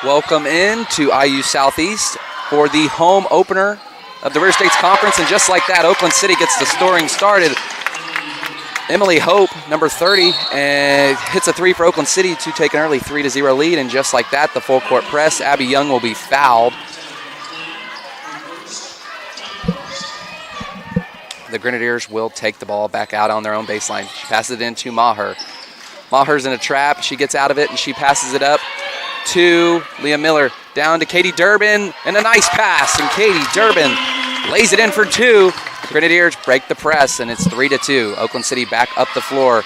Welcome in to IU Southeast for the home opener of the Rear States Conference. And just like that, Oakland City gets the scoring started. Emily Hope, number 30, and hits a three for Oakland City to take an early 3-0 lead. And just like that, the full court press. Abby Young will be fouled. The Grenadiers will take the ball back out on their own baseline. She passes it in to Maher. Maher's in a trap. She gets out of it, and she passes it up to Leah Miller. Down to Katie Durbin, and a nice pass. And Katie Durbin lays it in for two. The Grenadiers break the press, and it's 3-2. Oakland City back up the floor.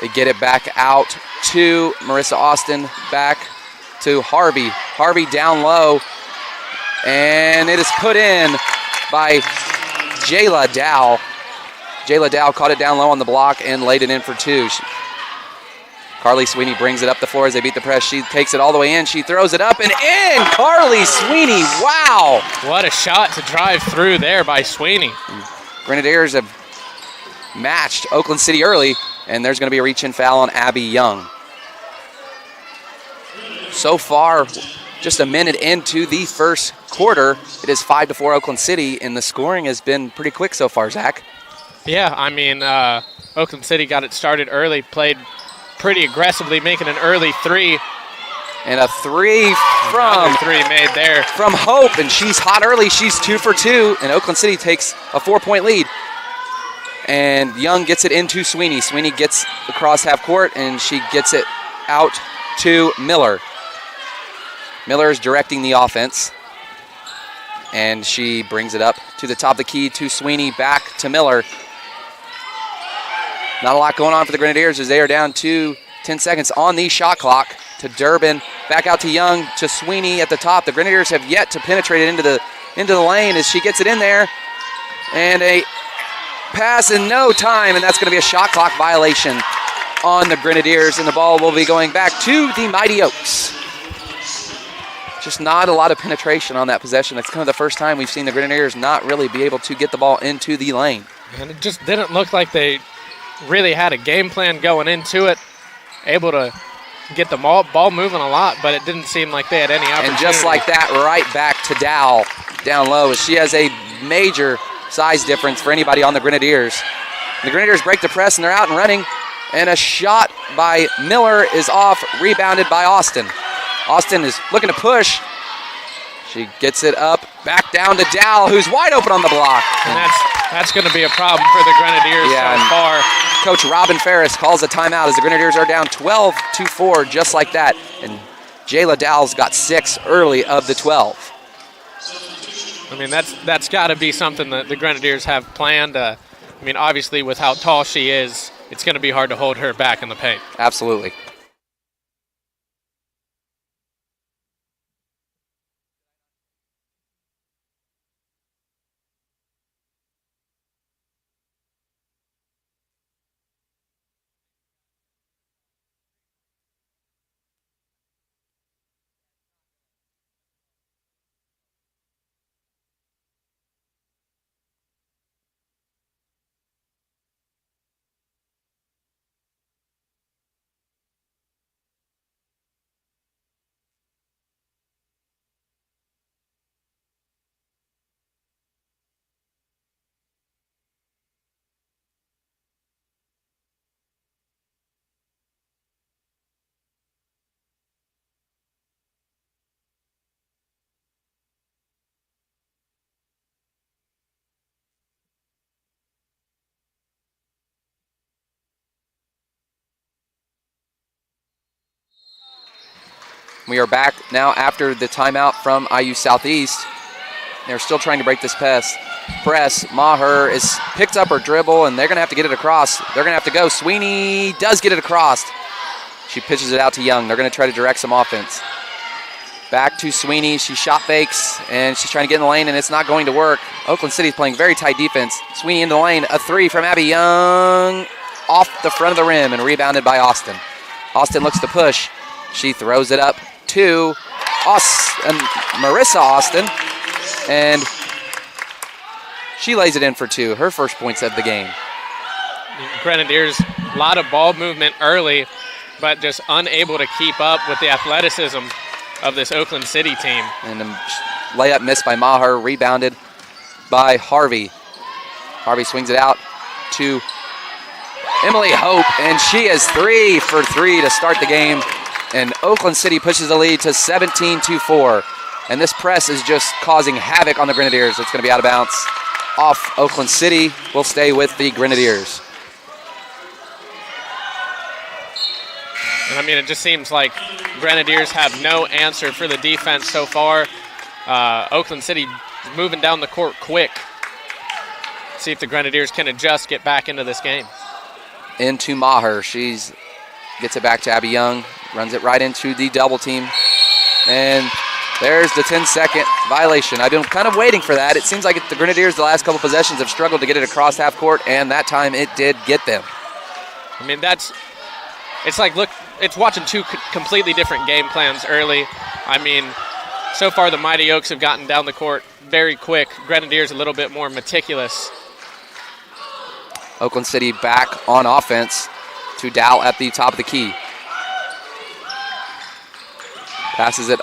They get it back out to Marissa Austin, back to Harvey. Harvey down low, and it is put in by Jayla Dow. Jayla Dow caught it down low on the block and laid it in for two. Carly Sweeney brings it up the floor as they beat the press. She takes it all the way in. She throws it up and in. Carly Sweeney, wow. What a shot to drive through there by Sweeney. Grenadiers have matched Oakland City early, and there's going to be a reach-in foul on Abby Young. So far, just a minute into the first quarter, it is 5-4 Oakland City, and the scoring has been pretty quick so far, Zach. Yeah, I mean, Oakland City got it started early, played pretty aggressively, making an early three. And a three made there from Hope, and she's hot early. She's 2 for 2, and Oakland City takes a 4-point lead. And Young gets it into Sweeney. Sweeney gets across half court, and she gets it out to Miller. Miller is directing the offense, and she brings it up to the top of the key to Sweeney, back to Miller. Not a lot going on for the Grenadiers as they are down to 10 seconds on the shot clock. To Durbin, back out to Young, to Sweeney at the top. The Grenadiers have yet to penetrate it into the lane as she gets it in there. And a pass in no time, and that's going to be a shot clock violation on the Grenadiers, and the ball will be going back to the Mighty Oaks. Just not a lot of penetration on that possession. It's kind of the first time we've seen the Grenadiers not really be able to get the ball into the lane. And it just didn't look like they really had a game plan going into it, able to get the ball moving a lot, but it didn't seem like they had any opportunity. And just like that, right back to Dow down low, as she has a major size difference for anybody on the Grenadiers. The Grenadiers break the press, and they're out and running, and a shot by Miller is off, rebounded by Austin. Austin is looking to push. She gets it up, back down to Dow, who's wide open on the block. And that's going to be a problem for the Grenadiers so far. Coach Robin Ferris calls a timeout as the Grenadiers are down 12-4, just like that. And Jayla Dow's got 6 early of the 12. I mean, that's got to be something that the Grenadiers have planned. I mean, obviously, with how tall she is, it's going to be hard to hold her back in the paint. Absolutely. We are back now after the timeout from IU Southeast. They're still trying to break this press. Maher is picked up her dribble, and they're going to have to get it across. They're going to have to go. Sweeney does get it across. She pitches it out to Young. They're going to try to direct some offense. Back to Sweeney. She shot fakes, and she's trying to get in the lane, and it's not going to work. Oakland City's playing very tight defense. Sweeney into the lane. A three from Abby Young off the front of the rim and rebounded by Austin. Austin looks to push. She throws it up to Marissa Austin, and she lays it in for 2. Her first points of the game. Grenadiers, a lot of ball movement early, but just unable to keep up with the athleticism of this Oakland City team. And a layup missed by Maher, rebounded by Harvey. Harvey swings it out to Emily Hope, and she is 3 for 3 to start the game. And Oakland City pushes the lead to 17-4. And this press is just causing havoc on the Grenadiers. It's going to be out of bounds off Oakland City. Will stay with the Grenadiers. And I mean, it just seems like Grenadiers have no answer for the defense so far. Oakland City moving down the court quick. See if the Grenadiers can adjust, get back into this game. Into Maher. She gets it back to Abby Young. Runs it right into the double team. And there's the 10-second violation. I've been kind of waiting for that. It seems like the Grenadiers the last couple possessions have struggled to get it across half court, and that time it did get them. I mean, it's like, look, it's watching two completely different game plans early. I mean, so far the Mighty Oaks have gotten down the court very quick. Grenadiers a little bit more meticulous. Oakland City back on offense to Dow at the top of the key. Passes it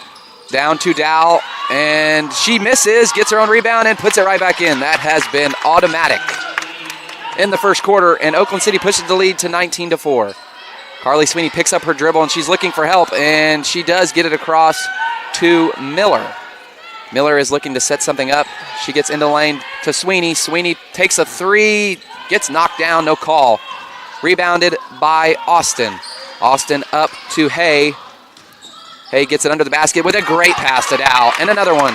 down to Dow, and she misses, gets her own rebound, and puts it right back in. That has been automatic in the first quarter, and Oakland City pushes the lead to 19-4. Carly Sweeney picks up her dribble, and she's looking for help, and she does get it across to Miller. Miller is looking to set something up. She gets into the lane to Sweeney. Sweeney takes a three, gets knocked down, no call. Rebounded by Austin. Austin up to Hay. Hay gets it under the basket with a great pass to Dow, and another one.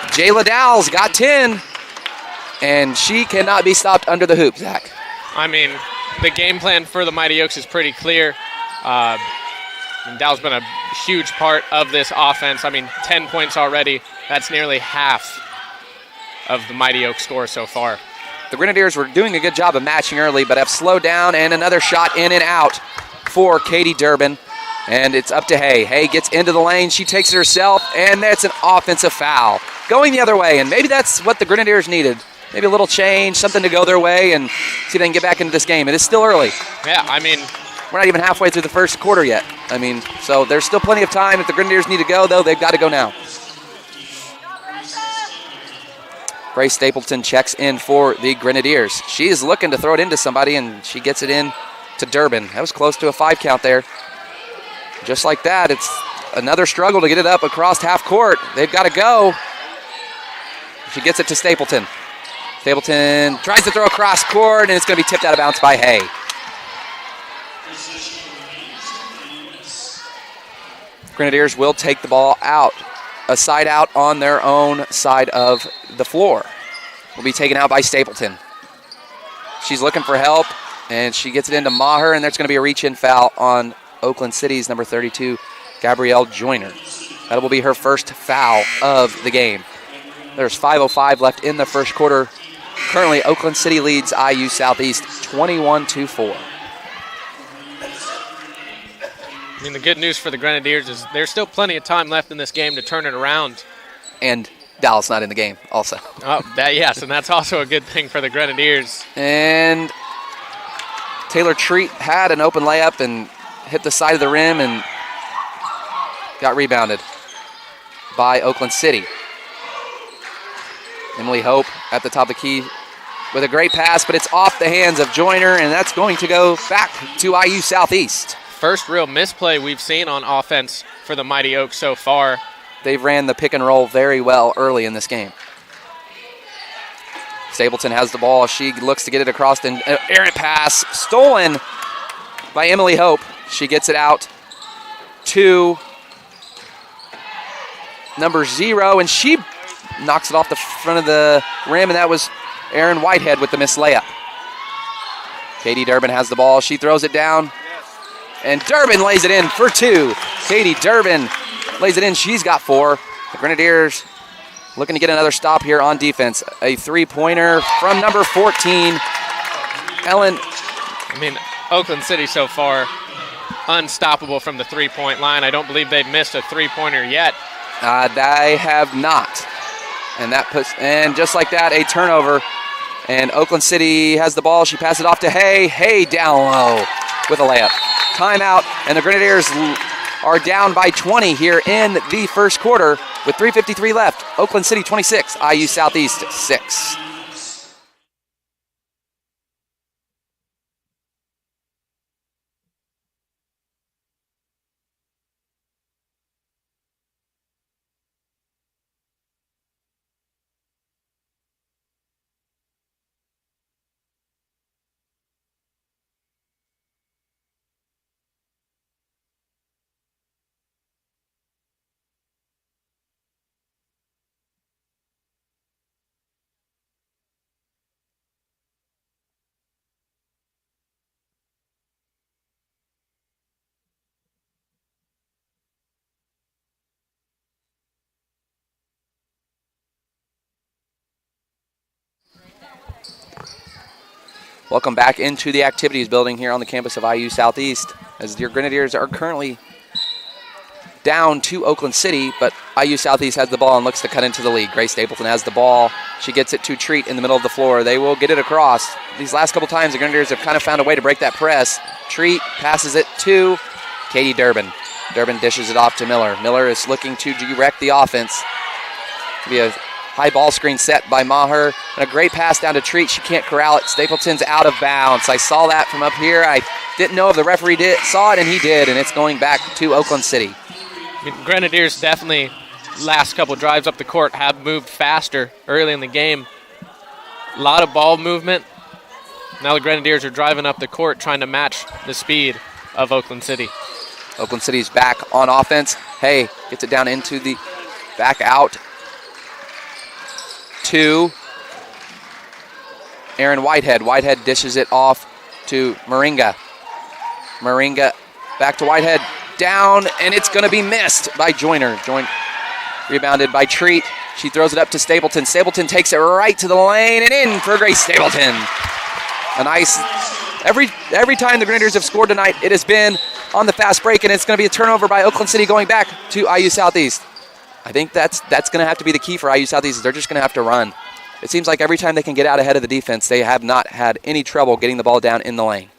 Jayla Dow's got 10, and she cannot be stopped under the hoop, Zach. I mean, the game plan for the Mighty Oaks is pretty clear. And Dow's been a huge part of this offense. I mean, 10 points already. That's nearly half of the Mighty Oaks score so far. The Grenadiers were doing a good job of matching early, but have slowed down, and another shot in and out for Katie Durbin. And it's up to Hay. Hay gets into the lane. She takes it herself, and that's an offensive foul. Going the other way, and maybe that's what the Grenadiers needed. Maybe a little change, something to go their way, and see if they can get back into this game. It is still early. Yeah, I mean, we're not even halfway through the first quarter yet. I mean, so there's still plenty of time. If the Grenadiers need to go, though, they've got to go now. Grace Stapleton checks in for the Grenadiers. She is looking to throw it into somebody, and she gets it in to Durbin. That was close to a 5 count there. Just like that, it's another struggle to get it up across half court. They've got to go. She gets it to Stapleton. Stapleton tries to throw across court, and it's going to be tipped out of bounds by Hay. Grenadiers will take the ball out. A side out on their own side of the floor. Will be taken out by Stapleton. She's looking for help, and she gets it into Maher, and there's going to be a reach-in foul on Oakland City's number 32, Gabrielle Joyner. That will be her first foul of the game. There's 5:05 left in the first quarter. Currently, Oakland City leads IU Southeast 21-4. I mean, the good news for the Grenadiers is there's still plenty of time left in this game to turn it around. And Dallas not in the game also. Oh, yes, and that's also a good thing for the Grenadiers. And Taylor Treat had an open layup and hit the side of the rim and got rebounded by Oakland City. Emily Hope at the top of the key with a great pass, but it's off the hands of Joyner, and that's going to go back to IU Southeast. First real misplay we've seen on offense for the Mighty Oaks so far. They've ran the pick and roll very well early in this game. Stapleton has the ball. She looks to get it across, an errant pass stolen by Emily Hope. She gets it out to number 0, and she knocks it off the front of the rim, and that was Erin Whitehead with the missed layup. Katie Durbin has the ball. She throws it down, and Durbin lays it in for 2. Katie Durbin lays it in. She's got 4. The Grenadiers looking to get another stop here on defense. A three-pointer from number 14, Ellen. I mean, Oakland City so far unstoppable from the three-point line. I don't believe they've missed a three-pointer yet. They have not. And just like that, a turnover. And Oakland City has the ball. She passes it off to Hay. Hay down low with a layup. timeout, and the Grenadiers are down by 20 here in the first quarter with 3:53 left. Oakland City 26, IU Southeast 6. Welcome back into the activities building here on the campus of IU Southeast, as your Grenadiers are currently down to Oakland City, but IU Southeast has the ball and looks to cut into the lead. Grace Stapleton has the ball. She gets it to Treat in the middle of the floor. They will get it across. These last couple times, the Grenadiers have kind of found a way to break that press. Treat passes it to Katie Durbin. Durbin dishes it off to Miller. Miller is looking to direct the offense. It'll be a high ball screen set by Maher, and a great pass down to Treat. She can't corral it. Stapleton's out of bounds. I saw that from up here. I didn't know if the referee saw it, and he did, and it's going back to Oakland City. I mean, Grenadiers definitely, last couple drives up the court, have moved faster early in the game. A lot of ball movement. Now the Grenadiers are driving up the court trying to match the speed of Oakland City. Oakland City's back on offense. Hay gets it down into the back out to Aaron Whitehead. Whitehead dishes it off to Moringa. Moringa back to Whitehead. Down, and it's going to be missed by Joyner. Rebounded by Treat. She throws it up to Stapleton. Stapleton takes it right to the lane and in for Grace Stapleton. A nice, every time the Grenadiers have scored tonight, it has been on the fast break, and it's going to be a turnover by Oakland City going back to IU Southeast. I think that's going to have to be the key for IU Southeast. They're just going to have to run. It seems like every time they can get out ahead of the defense, they have not had any trouble getting the ball down in the lane.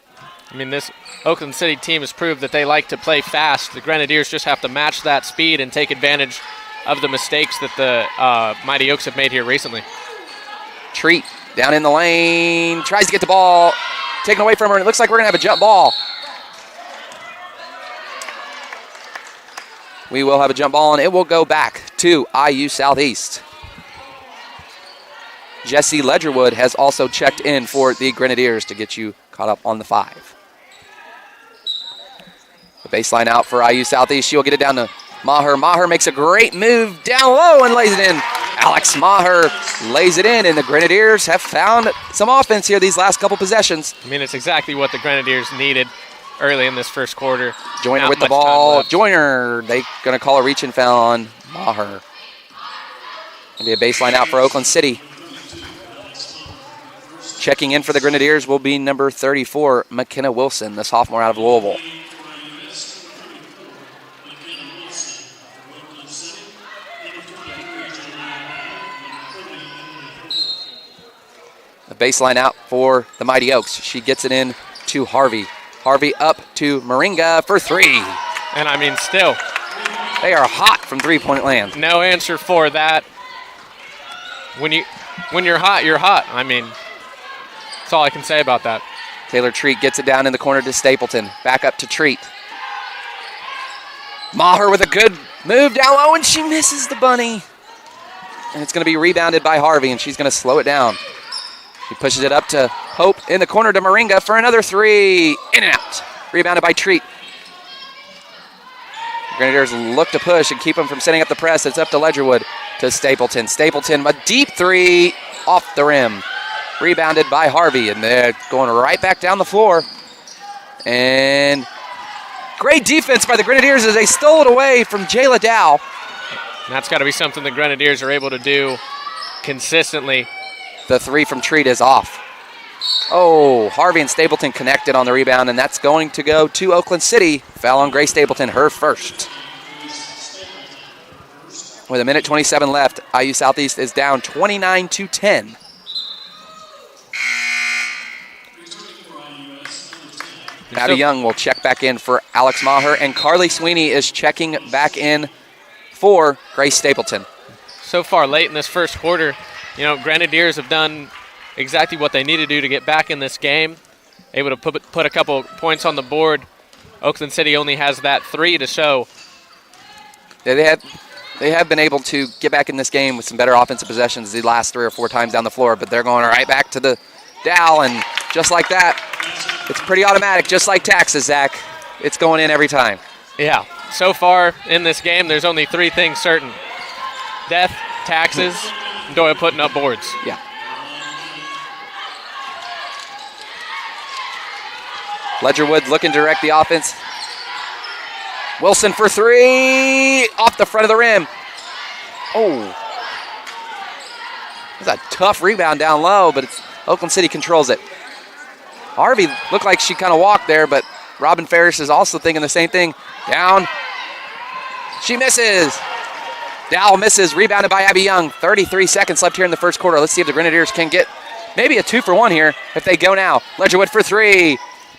I mean, this Oakland City team has proved that they like to play fast. The Grenadiers just have to match that speed and take advantage of the mistakes that the Mighty Oaks have made here recently. Treat down in the lane, tries to get the ball taken away from her, and it looks like we're going to have a jump ball. We will have a jump ball, and it will go back to IU Southeast. Jesse Ledgerwood has also checked in for the Grenadiers to get you caught up on the 5. The baseline out for IU Southeast. She'll get it down to Maher. Maher makes a great move down low and lays it in. Alex Maher lays it in, and the Grenadiers have found some offense here these last couple possessions. I mean, it's exactly what the Grenadiers needed early in this first quarter. Joyner with the ball. Joyner, they going to call a reach and foul on Maher. Going to be a baseline out for Oakland City. Checking in for the Grenadiers will be number 34, McKenna Wilson, the sophomore out of Louisville. A baseline out for the Mighty Oaks. She gets it in to Harvey. Harvey up to Moringa for 3. And I mean, still, they are hot from three-point land. No answer for that. When you're hot, you're hot. I mean, that's all I can say about that. Taylor Treat gets it down in the corner to Stapleton. Back up to Treat. Maher with a good move down low, and she misses the bunny. And it's going to be rebounded by Harvey, and she's going to slow it down. He pushes it up to Hope in the corner to Moringa for another 3. In and out. Rebounded by Treat. Grenadiers look to push and keep them from setting up the press. It's up to Ledgerwood to Stapleton. Stapleton, a deep 3 off the rim. Rebounded by Harvey, and they're going right back down the floor. And great defense by the Grenadiers as they stole it away from Jayla Dow. And that's got to be something the Grenadiers are able to do consistently. The 3 from Treat is off. Oh, Harvey and Stapleton connected on the rebound, and that's going to go to Oakland City. Foul on Grace Stapleton, her first. With 1:27 left, IU Southeast is down 29-10. Abby Young will check back in for Alex Maher, and Carly Sweeney is checking back in for Grace Stapleton. So far late in this first quarter, Grenadiers have done exactly what they need to do to get back in this game, able to put a couple points on the board. Oakland City only has that 3 to show. Yeah, they have been able to get back in this game with some better offensive possessions the last 3 or 4 times down the floor, but they're going right back to the Dow, and just like that, it's pretty automatic, just like taxes, Zach. It's going in every time. Yeah, so far in this game, there's only 3 things certain. Death, taxes, and Doyle putting up boards. Yeah. Ledgerwood looking to direct the offense. Wilson for 3, off the front of the rim. Oh. That's a tough rebound down low, but Oakland City controls it. Harvey looked like she kind of walked there, but Robin Ferris is also thinking the same thing. Down. She misses. Dow misses, rebounded by Abby Young. 33 seconds left here in the first quarter. Let's see if the Grenadiers can get maybe a 2-for-1 here if they go now. Ledgerwood for 3.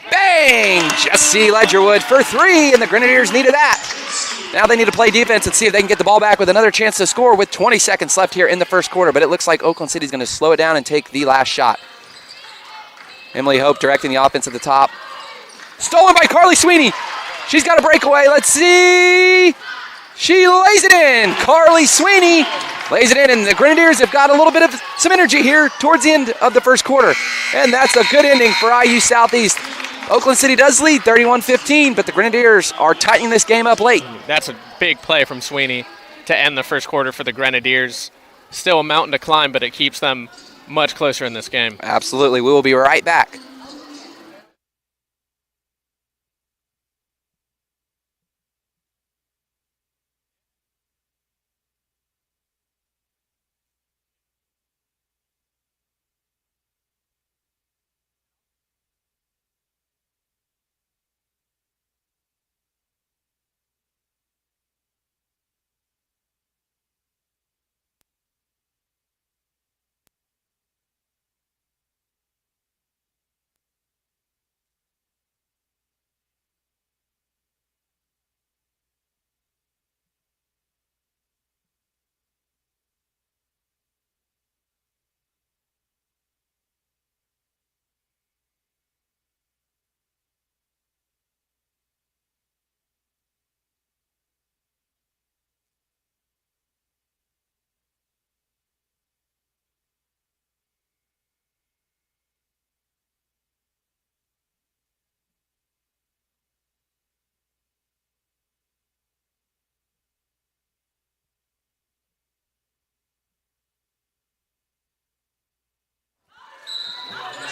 Bang! Jesse Ledgerwood for 3, and the Grenadiers needed that. Now they need to play defense and see if they can get the ball back with another chance to score with 20 seconds left here in the first quarter, but it looks like Oakland City's going to slow it down and take the last shot. Emily Hope directing the offense at the top. Stolen by Carly Sweeney. She's got a breakaway. Let's see. She lays it in. Carly Sweeney lays it in, and the Grenadiers have got a little bit of some energy here towards the end of the first quarter, and that's a good ending for IU Southeast. Oakland City does lead 31-15, but the Grenadiers are tightening this game up late. That's a big play from Sweeney to end the first quarter for the Grenadiers. Still a mountain to climb, but it keeps them much closer in this game. Absolutely. We will be right back.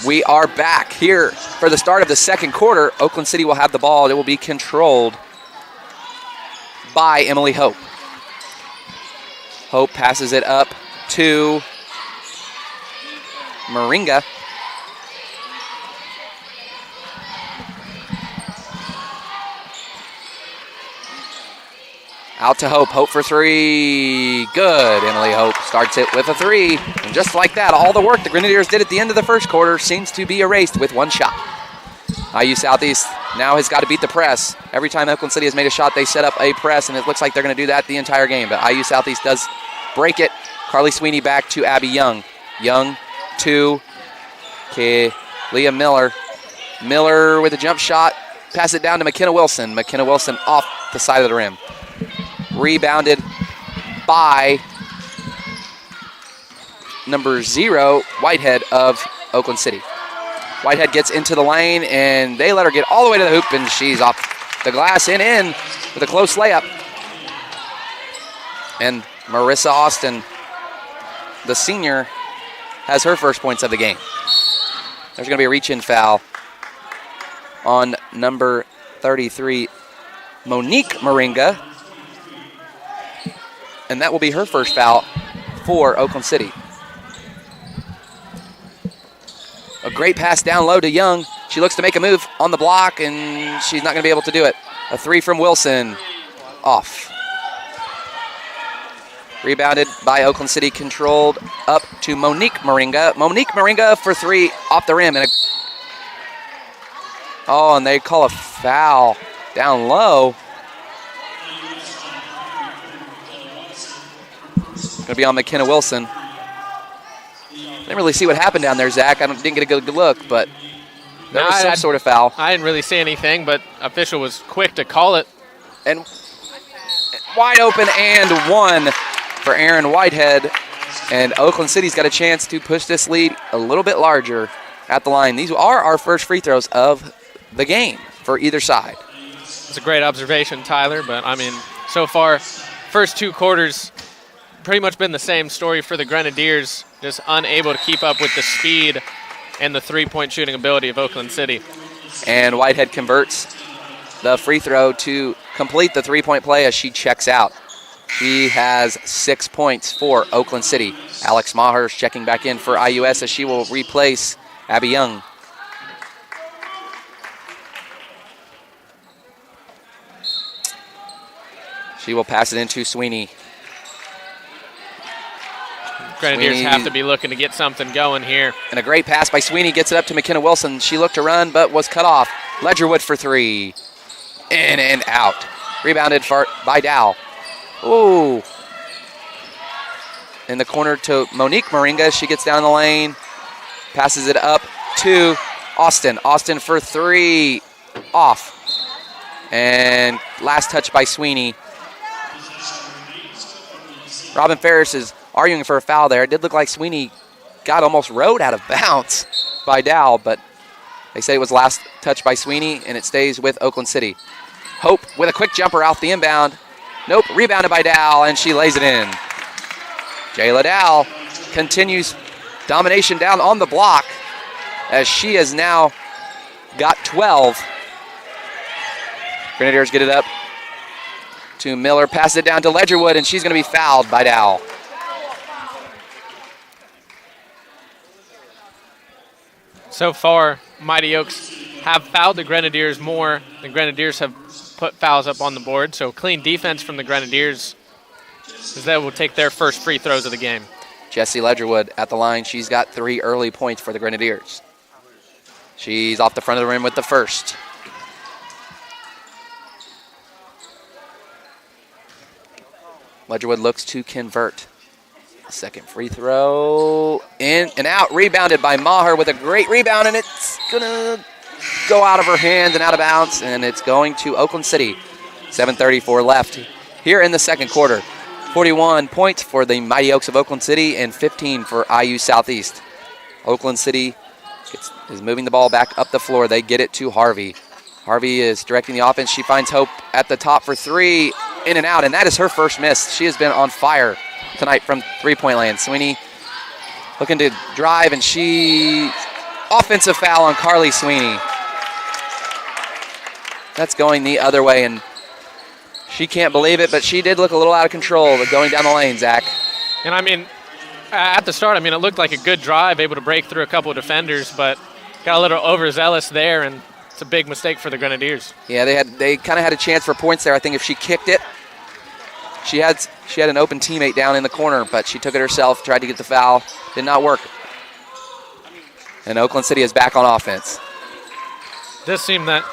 We are back here for the start of the second quarter. Oakland City will have the ball. It will be controlled by Emily Hope. Hope passes it up to Moringa. Out to Hope. Hope for 3. Good. Emily Hope starts it with a 3. And just like that, all the work the Grenadiers did at the end of the first quarter seems to be erased with one shot. IU Southeast now has got to beat the press. Every time Oakland City has made a shot, they set up a press, and it looks like they're going to do that the entire game. But IU Southeast does break it. Carly Sweeney back to Abby Young. Young to Leah Miller. Miller with a jump shot. Pass it down to McKenna Wilson. McKenna Wilson off the side of the rim. Rebounded by number 0, Whitehead of Oakland City. Whitehead gets into the lane, and they let her get all the way to the hoop, and she's off the glass and in with a close layup. And Marissa Austin, the senior, has her first points of the game. There's going to be a reach-in foul on number 33, Monique Moringa. And that will be her first foul for Oakland City. A great pass down low to Young. She looks to make a move on the block, and she's not going to be able to do it. A 3 from Wilson. Off. Rebounded by Oakland City, controlled up to Monique Moringa. Monique Moringa for 3 off the rim. And Oh, and they call a foul down low. Going to be on McKenna Wilson. Didn't really see what happened down there, Zach. Didn't get a good look, but there was some sort of foul. I didn't really see anything, but official was quick to call it. And wide open and one for Aaron Whitehead. And Oakland City's got a chance to push this lead a little bit larger at the line. These are our first free throws of the game for either side. It's a great observation, Tyler, but I mean, so far, first 2 quarters, pretty much been the same story for the Grenadiers, just unable to keep up with the speed and the three-point shooting ability of Oakland City. And Whitehead converts the free throw to complete the three-point play as she checks out. She has 6 points for Oakland City. Alex Maher's checking back in for IUS as she will replace Abby Young. She will pass it into Sweeney. Grenadiers Sweeney have to be looking to get something going here. And a great pass by Sweeney gets it up to McKenna Wilson. She looked to run but was cut off. Ledgerwood for 3. In and out. Rebounded by Dow. Ooh. In the corner to Monique Moringa. She gets down the lane. Passes it up to Austin. Austin for 3. Off. And last touch by Sweeney. Robin Ferris is arguing for a foul there. It did look like Sweeney got almost rode out of bounds by Dow, but they say it was last touch by Sweeney, and it stays with Oakland City. Hope with a quick jumper off the inbound. Nope, rebounded by Dow, and she lays it in. Jayla Dow continues domination down on the block as she has now got 12. Grenadiers get it up to Miller, passes it down to Ledgerwood, and she's going to be fouled by Dow. So far, Mighty Oaks have fouled the Grenadiers more. The Grenadiers have put fouls up on the board, so clean defense from the Grenadiers as they will take their first free throws of the game. Jessie Ledgerwood at the line. She's got 3 early points for the Grenadiers. She's off the front of the rim with the first. Ledgerwood looks to convert. Second free throw, in and out, rebounded by Maher with a great rebound, and it's going to go out of her hands and out of bounds, and it's going to Oakland City. 7:34 left here in the second quarter. 41 points for the Mighty Oaks of Oakland City and 15 for IU Southeast. Oakland City is moving the ball back up the floor. They get it to Harvey. Harvey is directing the offense. She finds Hope at the top for 3, in and out, and that is her first miss. She has been on fire tonight from three-point land. Sweeney looking to drive, and she offensive foul on Carly Sweeney. That's going the other way, and she can't believe it, but she did look a little out of control but going down the lane, Zach. And I mean, at the start, it looked like a good drive, able to break through a couple of defenders, but got a little overzealous there, and it's a big mistake for the Grenadiers. Yeah, they kind of had a chance for points there. I think if she kicked it, she had an open teammate down in the corner, but she took it herself, tried to get the foul. Did not work. And Oakland City is back on offense. It does seem that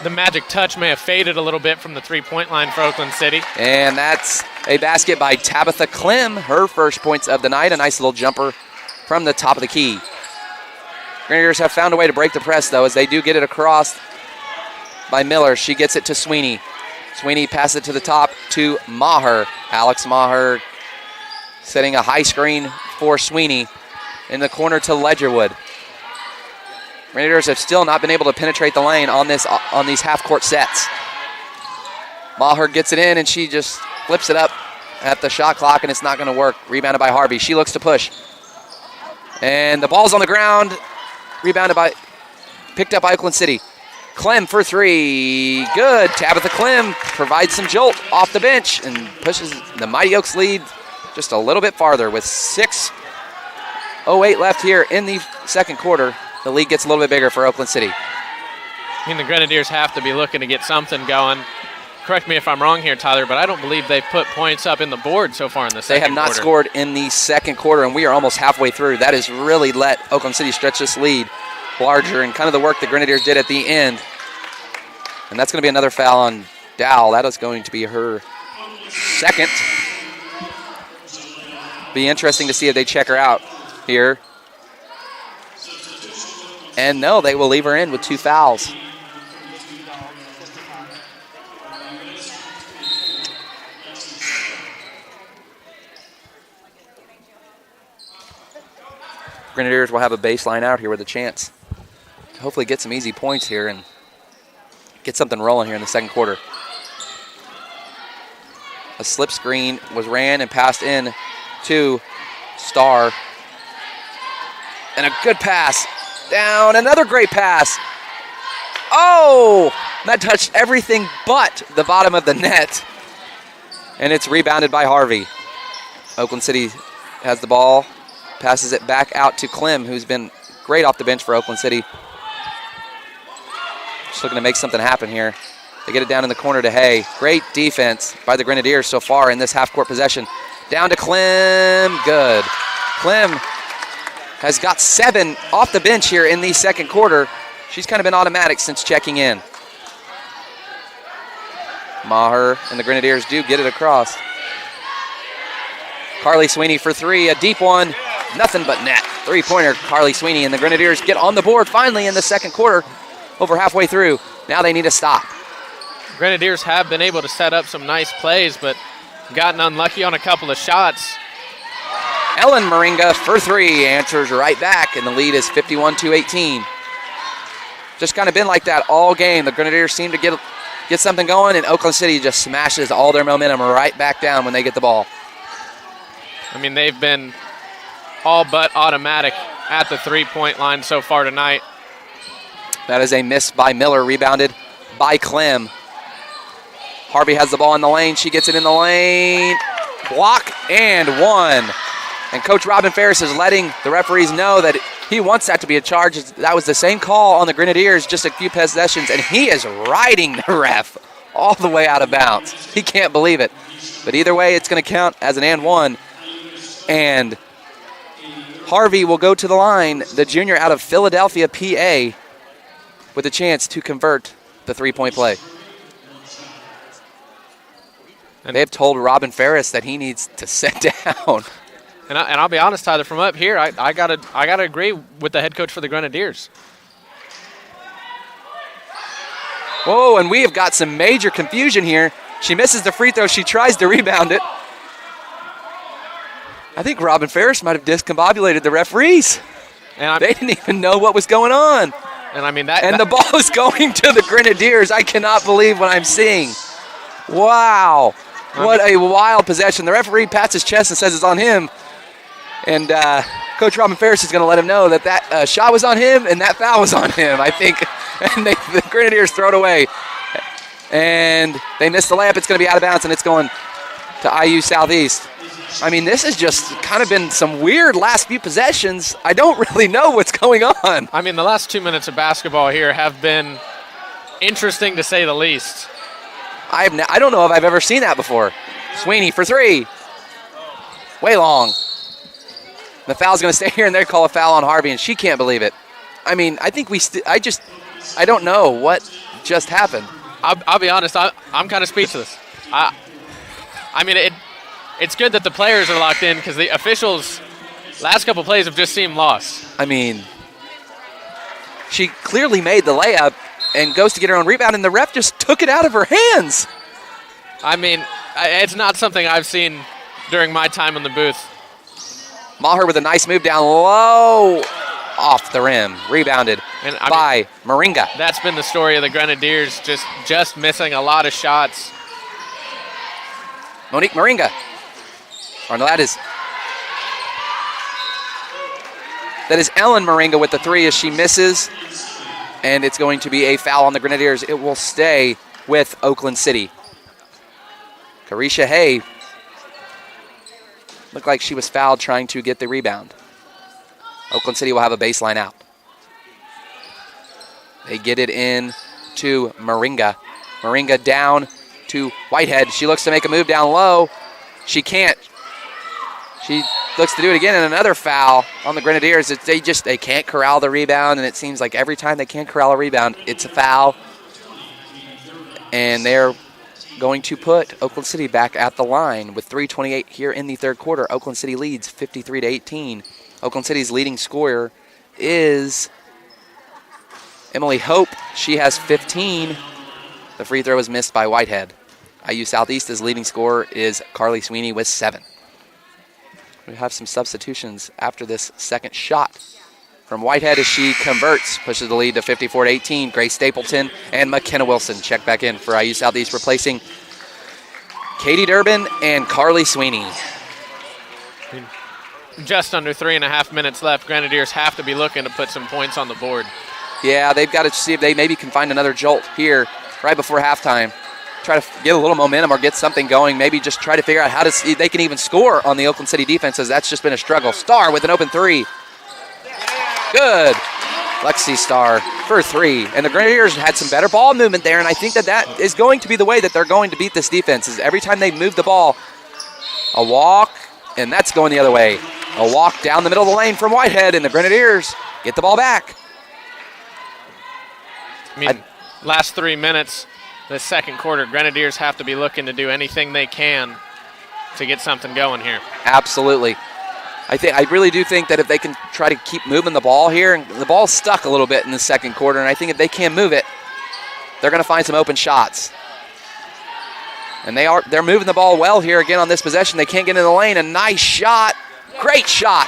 the magic touch may have faded a little bit from the three-point line for Oakland City. And that's a basket by Tabitha Clem, her first points of the night. A nice little jumper from the top of the key. Grenadiers have found a way to break the press, though, as they do get it across by Miller. She gets it to Sweeney. Sweeney passes it to the top to Maher. Alex Maher setting a high screen for Sweeney in the corner to Ledgerwood. Grenadiers have still not been able to penetrate the lane on these half-court sets. Maher gets it in, and she just flips it up at the shot clock, and it's not going to work. Rebounded by Harvey. She looks to push. And the ball's on the ground. Picked up by Oakland City. Clem for 3. Good. Tabitha Clem provides some jolt off the bench and pushes the Mighty Oaks lead just a little bit farther with 6:08 left here in the second quarter. The lead gets a little bit bigger for Oakland City. The Grenadiers have to be looking to get something going. Correct me if I'm wrong here, Tyler, but I don't believe they've put points up in the board so far in the second quarter. They have not scored in the second quarter, and we are almost halfway through. That has really let Oakland City stretch this lead larger, and kind of the work the Grenadiers did at the end And that's going to be another foul on Dow. That is going to be her second. Be interesting to see if they check her out here. And no, they will leave her in with 2 fouls. Grenadiers will have a baseline out here with a chance to hopefully get some easy points here and get something rolling here in the second quarter. A slip screen was ran and passed in to Starr. And a good pass. Down, another great pass. Oh, that touched everything but the bottom of the net. And it's rebounded by Harvey. Oakland City has the ball, passes it back out to Clem, who's been great off the bench for Oakland City. Just looking to make something happen here. They get it down in the corner to Hay. Great defense by the Grenadiers so far in this half-court possession. Down to Clem. Good. Clem has got 7 off the bench here in the second quarter. She's kind of been automatic since checking in. Maher and the Grenadiers do get it across. Carly Sweeney for 3, a deep one. Nothing but net. 3-pointer, Carly Sweeney, and the Grenadiers get on the board finally in the second quarter, over halfway through. Now they need a stop. Grenadiers have been able to set up some nice plays, but gotten unlucky on a couple of shots. Ellen Moringa for 3, answers right back, and the lead is 51-18. Just kind of been like that all game. The Grenadiers seem to get something going, and Oakland City just smashes all their momentum right back down when they get the ball. I mean, they've been all but automatic at the 3-point line so far tonight. That is a miss by Miller, rebounded by Clem. Harvey has the ball in the lane. She gets it in the lane. Block and 1. And Coach Robin Ferris is letting the referees know that he wants that to be a charge. That was the same call on the Grenadiers just a few possessions, and he is riding the ref all the way out of bounds. He can't believe it. But either way, it's going to count as an and 1. And Harvey will go to the line, the junior out of Philadelphia, PA, with a chance to convert the 3-point play. And they've told Robin Ferris that he needs to sit down. And I'll be honest, Tyler, from up here, I gotta agree with the head coach for the Grenadiers. Whoa, and we have got some major confusion here. She misses the free throw. She tries to rebound it. I think Robin Ferris might have discombobulated the referees. And they didn't even know what was going on. And I mean the ball is going to the Grenadiers. I cannot believe what I'm seeing. Wow. What a wild possession. The referee pats his chest and says it's on him. And Coach Robin Ferris is going to let him know that shot was on him and that foul was on him, I think. And the Grenadiers throw it away. And they missed the layup. It's going to be out of bounds, and it's going to IU Southeast. I mean, this has just kind of been some weird last few possessions. I don't really know what's going on. I mean, the last 2 minutes of basketball here have been interesting to say the least. I don't know if I've ever seen that before. Sweeney for 3. Way long. The foul's going to stay here, and they call a foul on Harvey, and she can't believe it. I mean, I think I don't know what just happened. I'll be honest, I'm kind of speechless. I mean, it's good that the players are locked in because the officials, last couple plays have just seemed lost. I mean, she clearly made the layup and goes to get her own rebound, and the ref just took it out of her hands. I mean, it's not something I've seen during my time in the booth. Maher with a nice move down low, off the rim, rebounded by Moringa. That's been the story of the Grenadiers, just missing a lot of shots. Monique Moringa. Or no, that is Ellen Moringa with the 3 as she misses. And it's going to be a foul on the Grenadiers. It will stay with Oakland City. Carisha Hay looked like she was fouled trying to get the rebound. Oakland City will have a baseline out. They get it in to Moringa. Moringa down to Whitehead. She looks to make a move down low. She can't. She looks to do it again, and another foul on the Grenadiers. They can't corral the rebound, and it seems like every time they can't corral a rebound, it's a foul. and they're going to put Oakland City back at the line with 3:28 here in the third quarter. Oakland City leads 53-18. Oakland City's leading scorer is Emily Hope. She has 15. The free throw is missed by Whitehead. IU Southeast's leading scorer is Carly Sweeney with 7. We have some substitutions after this second shot from Whitehead as she converts, pushes the lead to 54-18. Grace Stapleton and McKenna Wilson check back in for IU Southeast, replacing Katie Durbin and Carly Sweeney. Just under 3.5 minutes left. Grenadiers have to be looking to put some points on the board. Yeah, they've got to see if they maybe can find another jolt here right before halftime. Try to get a little momentum or get something going. Maybe just try to figure out how to see if they can even score on the Oakland City defense, as that's just been a struggle. Starr with an open three. Good. Lexi Starr for 3. And the Grenadiers had some better ball movement there, and I think that is going to be the way that they're going to beat this defense, is every time they move the ball, a walk, and that's going the other way. A walk down the middle of the lane from Whitehead, and the Grenadiers get the ball back. I mean, last 3 minutes, the second quarter, Grenadiers have to be looking to do anything they can to get something going here. Absolutely. I really do think that if they can try to keep moving the ball here, and the ball's stuck a little bit in the second quarter, and I think if they can move it, they're going to find some open shots. And they're moving the ball well here again on this possession. They can't get in the lane. A nice shot. Great shot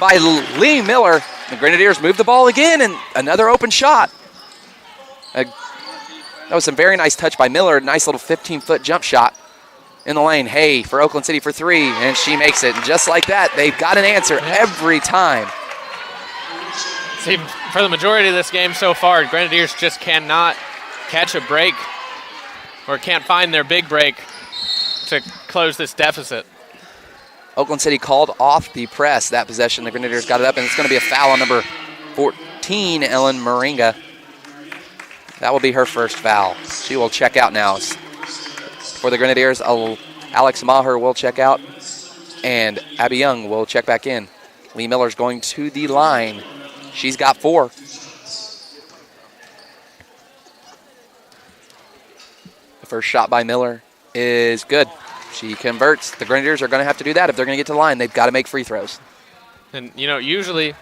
by Lee Miller. The Grenadiers move the ball again, and another open shot. That was some very nice touch by Miller. Nice little 15-foot jump shot in the lane. Hay for Oakland City for 3, and she makes it. And just like that, they've got an answer every time. See, for the majority of this game so far, Grenadiers just cannot catch a break or can't find their big break to close this deficit. Oakland City called off the press that possession. The Grenadiers got it up, and it's going to be a foul on number 14, Ellen Moringa. That will be her first foul. She will check out now. For the Grenadiers, Alex Maher will check out, and Abby Young will check back in. Lee Miller's going to the line. She's got 4. The first shot by Miller is good. She converts. The Grenadiers are going to have to do that if they're going to get to the line. They've got to make free throws. And, usually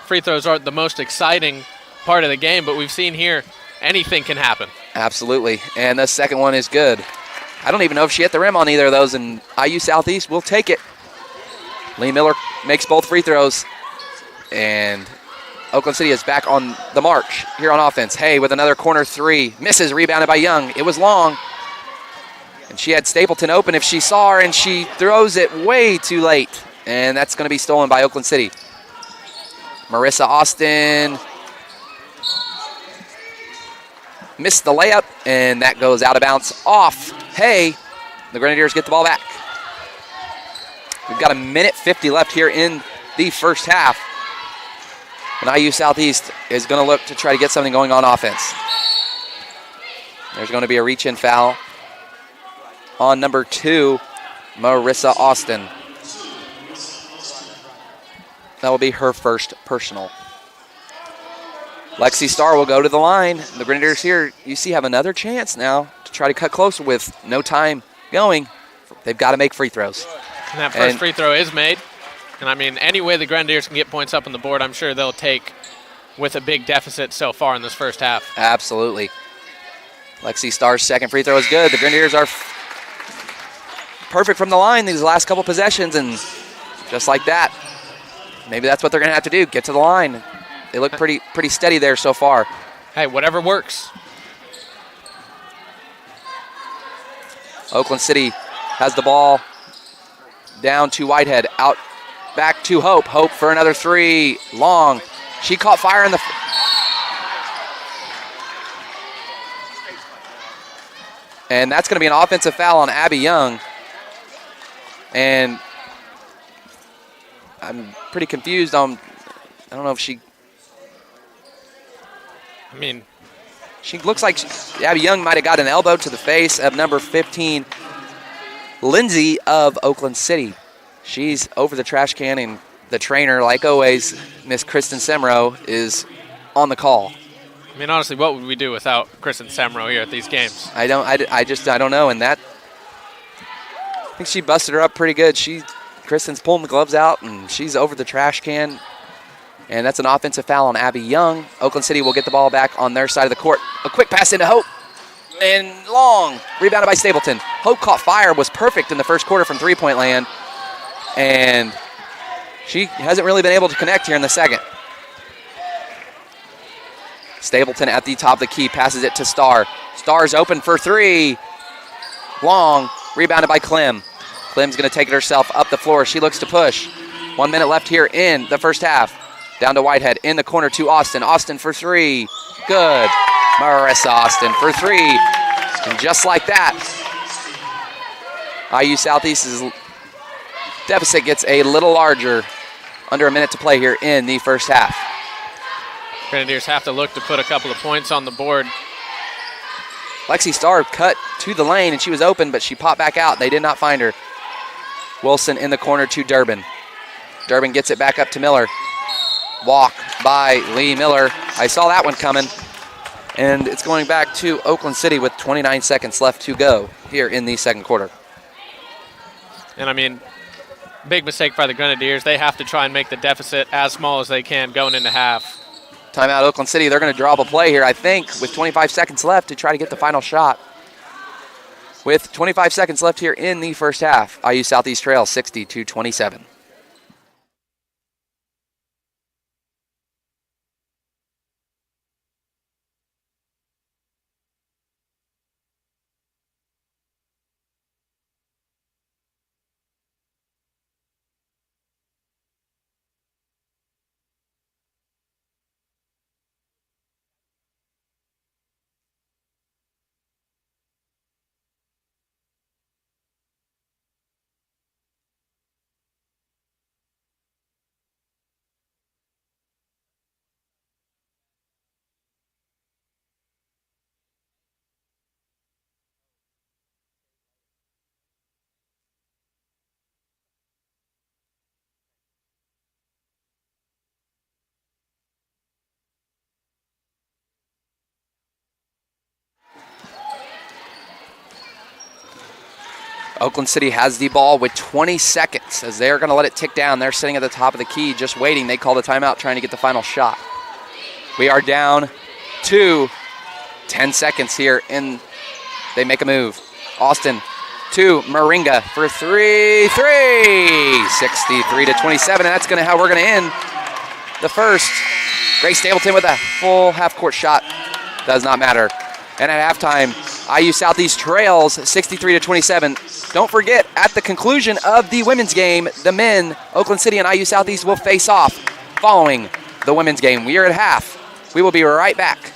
free throws aren't the most exciting part of the game, but we've seen here anything can happen. Absolutely. And the second one is good. I don't even know if she hit the rim on either of those, and IU Southeast will take it. Lee Miller makes both free throws, and Oakland City is back on the march here on offense. Hay with another corner 3. Misses, rebounded by Young. It was long, and she had Stapleton open if she saw her, and she throws it way too late, and that's going to be stolen by Oakland City. Marissa Austin missed the layup, and that goes out of bounds off Hay. The Grenadiers get the ball back. We've got 1:50 left here in the first half. And IU Southeast is going to look to try to get something going on offense. There's going to be a reach-in foul on number 2, Marissa Austin. That will be her first personal. Lexi Starr will go to the line. The Grenadiers here, you see, have another chance now to try to cut closer with no time going. They've got to make free throws. And that first free throw is made. And, any way the Grenadiers can get points up on the board, I'm sure they'll take with a big deficit so far in this first half. Absolutely. Lexi Starr's second free throw is good. The Grenadiers are perfect from the line these last couple possessions, and just like that, maybe that's what they're going to have to do, get to the line. They look pretty steady there so far. Hey, whatever works. Oakland City has the ball down to Whitehead, out back to Hope. Hope for another 3, long. She caught fire in the... And that's going to be an offensive foul on Abby Young. And I'm pretty confused on... I don't know if she... She looks like Abby Young might have got an elbow to the face of number 15, Lindsay of Oakland City. She's over the trash can, and the trainer, like always, Miss Kristen Semro, is on the call. I mean, honestly, what would we do without Kristen Semro here at these games? I don't know. And that, I think she busted her up pretty good. Kristen's pulling the gloves out, and she's over the trash can. And that's an offensive foul on Abby Young. Oakland City will get the ball back on their side of the court. A quick pass into Hope. And long. Rebounded by Stapleton. Hope caught fire, was perfect in the first quarter from three-point land. And she hasn't really been able to connect here in the second. Stapleton at the top of the key, passes it to Starr. Starr's open for three. Long. Rebounded by Clem. Clem's going to take it herself up the floor. She looks to push. 1 minute left here in the first half. Down to Whitehead, in the corner to Austin. Austin for three. Good. Marissa Austin for three. And just like that, IU Southeast's deficit gets a little larger. Under a minute to play here in the first half. Grenadiers have to look to put a couple of points on the board. Lexi Starr cut to the lane, and she was open, but she popped back out. They did not find her. Wilson in the corner to Durbin. Durbin gets it back up to Miller. Walk by Lee Miller. I saw that one coming. And it's going back to Oakland City with 29 seconds left to go here in the second quarter. And I mean, big mistake by the Grenadiers. They have to try and make the deficit as small as they can going into half. Timeout Oakland City. They're going to draw up a play here, I think, with 25 seconds left to try to get the final shot. With 25 seconds left here in the first half, IU Southeast trails 60-27. Oakland City has the ball with 20 seconds as they're going to let it tick down. They're sitting at the top of the key just waiting. They call the timeout trying to get the final shot. We are down to 10 seconds here, and they make a move. Austin to Moringa for three. 63-27, and that's how we're going to end the first. Grace Stapleton with a full half-court shot. Does not matter. And at halftime, IU Southeast trails 63-27. Don't forget, at the conclusion of the women's game, the men, Oakland City and IU Southeast, will face off following the women's game. We are at half. We will be right back.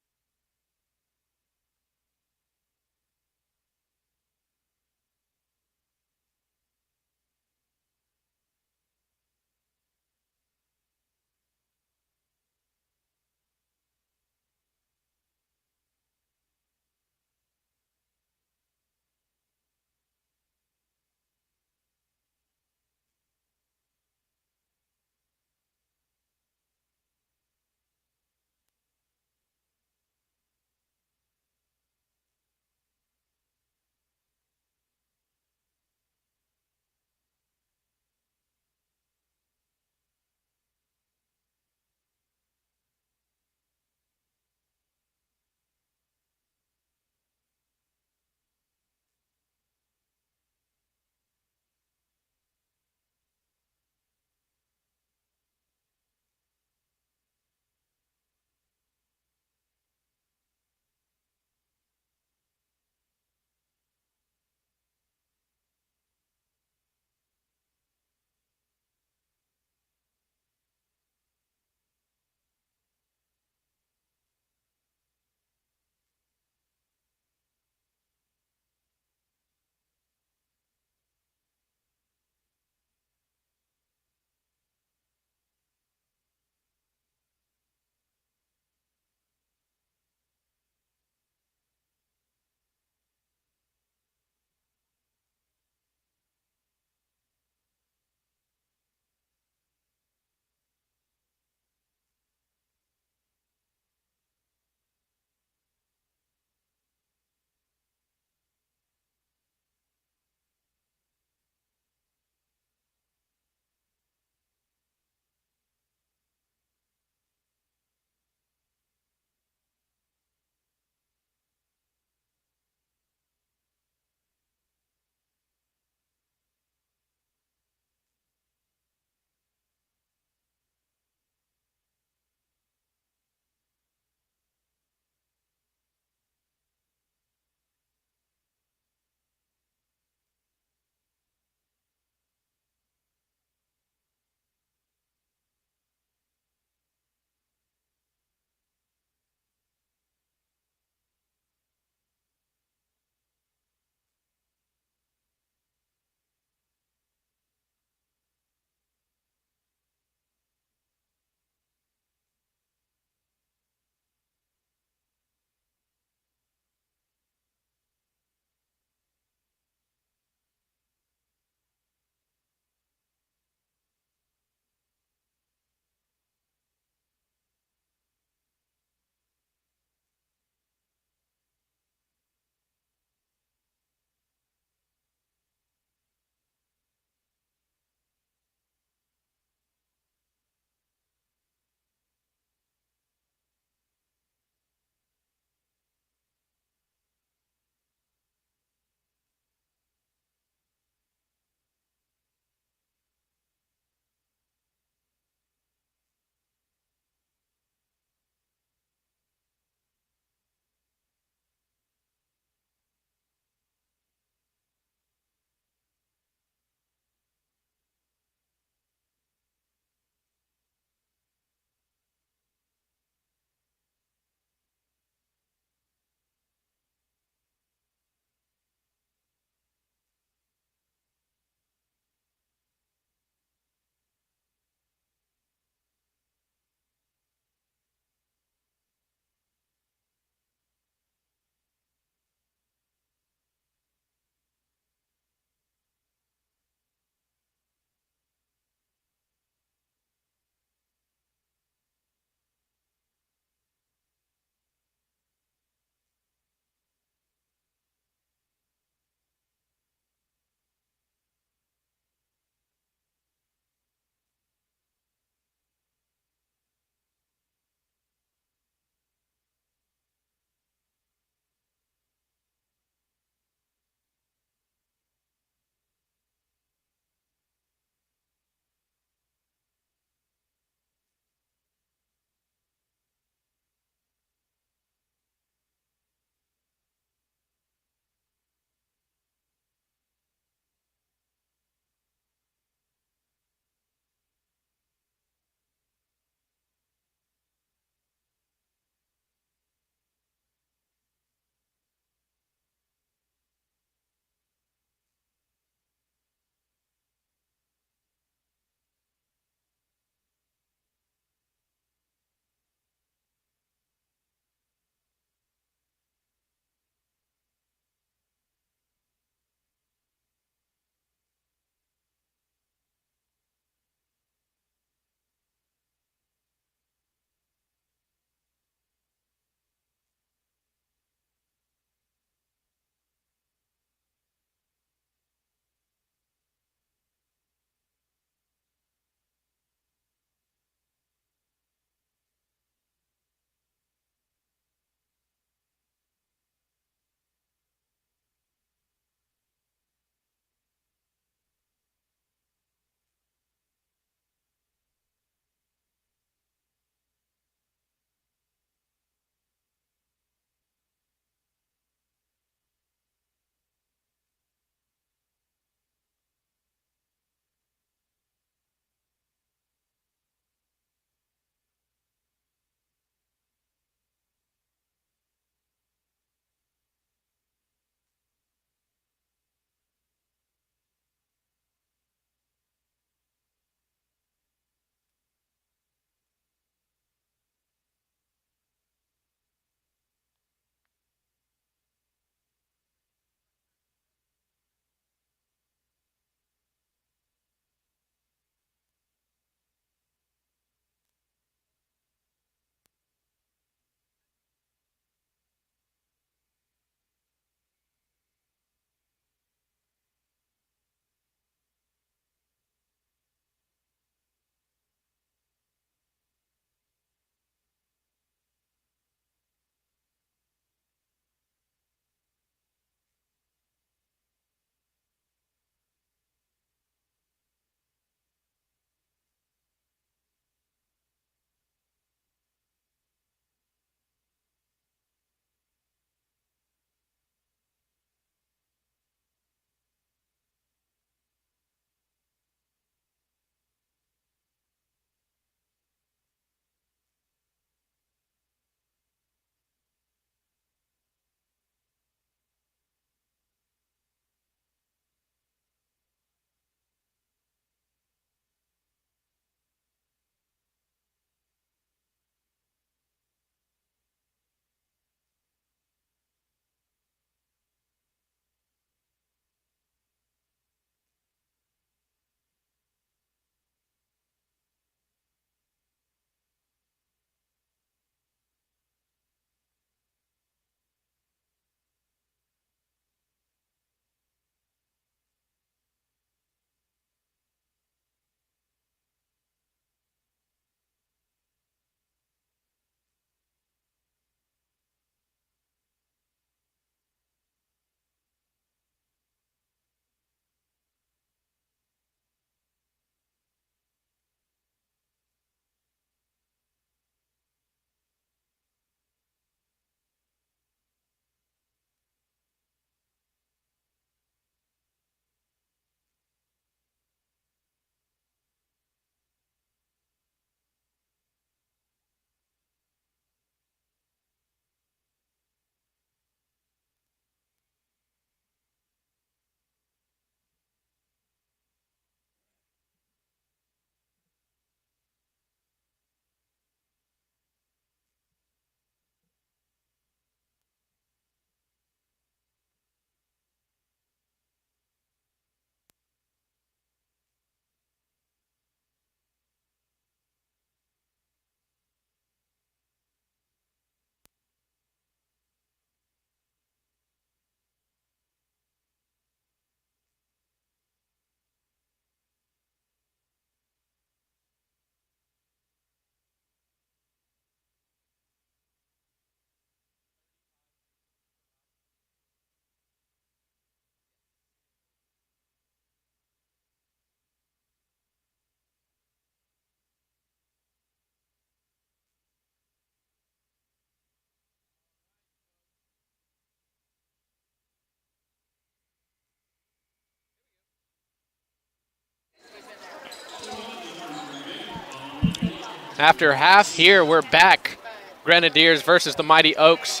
After half here, we're back. Grenadiers versus the Mighty Oaks.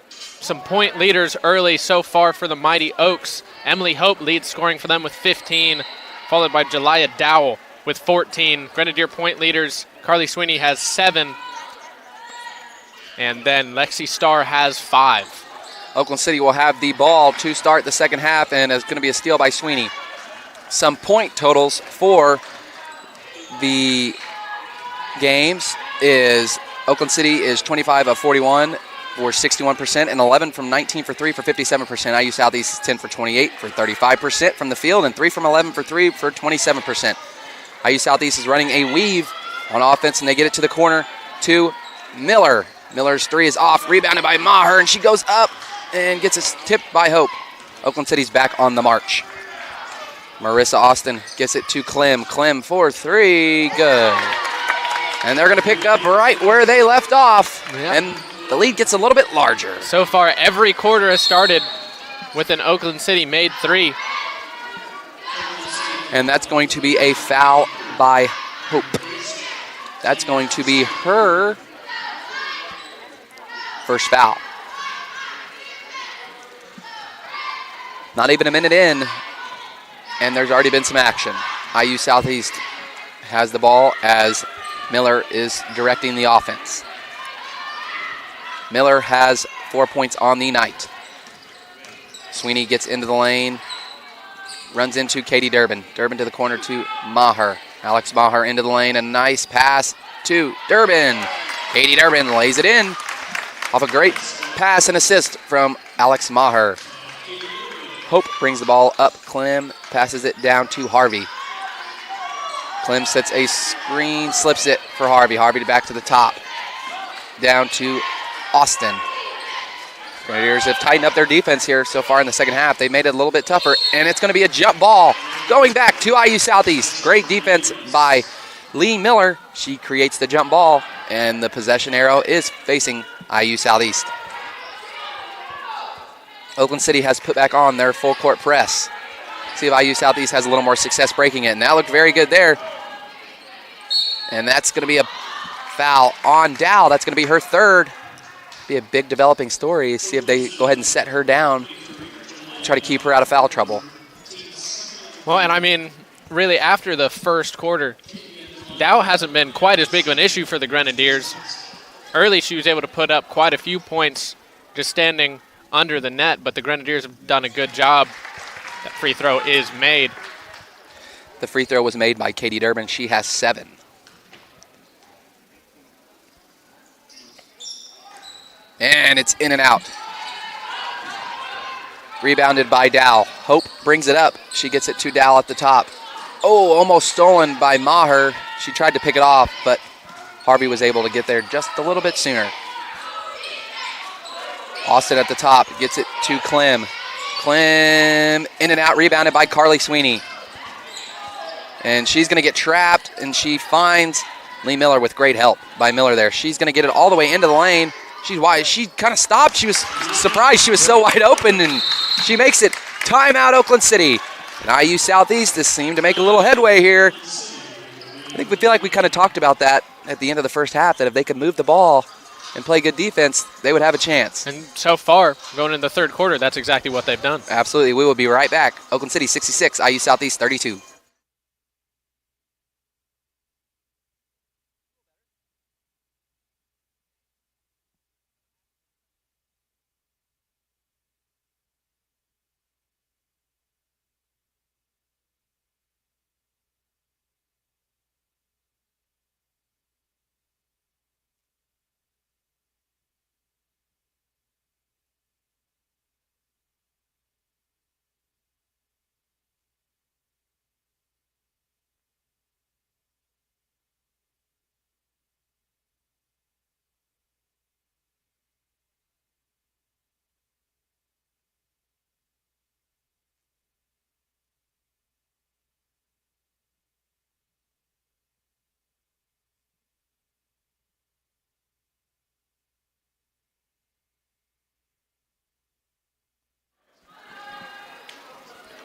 Some point leaders early so far for the Mighty Oaks. Emily Hope leads scoring for them with 15, followed by Jelaya Dowell with 14. Grenadier point leaders, Carly Sweeney has 7, and then Lexi Starr has 5. Oakland City will have the ball to start the second half, and it's going to be a steal by Sweeney. Some point totals for the games is Oakland City is 25 of 41 for 61%, and 11 from 19 for 3 for 57%. IU Southeast is 10 for 28 for 35% from the field, and 3 from 11 for 3 for 27%. IU Southeast is running a weave on offense, and they get it to the corner to Miller. Miller's 3 is off, rebounded by Maher, and she goes up and gets it tipped by Hope. Oakland City's back on the march. Marissa Austin gets it to Clem. Clem for 3, good. And they're going to pick up right where they left off, and the lead gets a little bit larger. So far, every quarter has started with an Oakland City made 3. And that's going to be a foul by Hope. That's going to be her first foul. Not even a minute in, and there's already been some action. IU Southeast has the ball as Miller is directing the offense. Miller has 4 points on the night. Sweeney gets into the lane, runs into Katie Durbin. Durbin to the corner to Maher. Alex Maher into the lane, a nice pass to Durbin. Katie Durbin lays it in off a great pass and assist from Alex Maher. Hope brings the ball up. Clem passes it down to Harvey. Clem sets a screen, slips it for Harvey. Harvey back to the top. Down to Austin. Grenadiers have tightened up their defense here so far in the second half. They made it a little bit tougher, and it's going to be a jump ball going back to IU Southeast. Great defense by Lee Miller. She creates the jump ball, and the possession arrow is facing IU Southeast. Oakland City has put back on their full court press. See if IU Southeast has a little more success breaking it, and that looked very good there. And that's going to be a foul on Dow. That's going to be her third. Be a big developing story. See if they go ahead and set her down, try to keep her out of foul trouble. Well, and I mean, really after the first quarter, Dow hasn't been quite as big of an issue for the Grenadiers. Early she was able to put up quite a few points just standing under the net, but the Grenadiers have done a good job. That free throw is made. The free throw was made by Katie Durbin. She has 7. And it's in and out. Rebounded by Dow. Hope brings it up. She gets it to Dow at the top. Oh, almost stolen by Maher. She tried to pick it off, but Harvey was able to get there just a little bit sooner. Austin at the top gets it to Clem. Clem in and out, rebounded by Carly Sweeney. And she's going to get trapped, and she finds Lee Miller with great help by Miller there. She's going to get it all the way into the lane. She's wide. She kind of stopped. She was surprised. She was so wide open, and she makes it. Timeout, Oakland City. And IU Southeast has seemed to make a little headway here. I think we feel like we kind of talked about that at the end of the first half, that if they could move the ball and play good defense, they would have a chance. And so far, going into the third quarter, that's exactly what they've done. Absolutely. We will be right back. Oakland City 66, IU Southeast 32.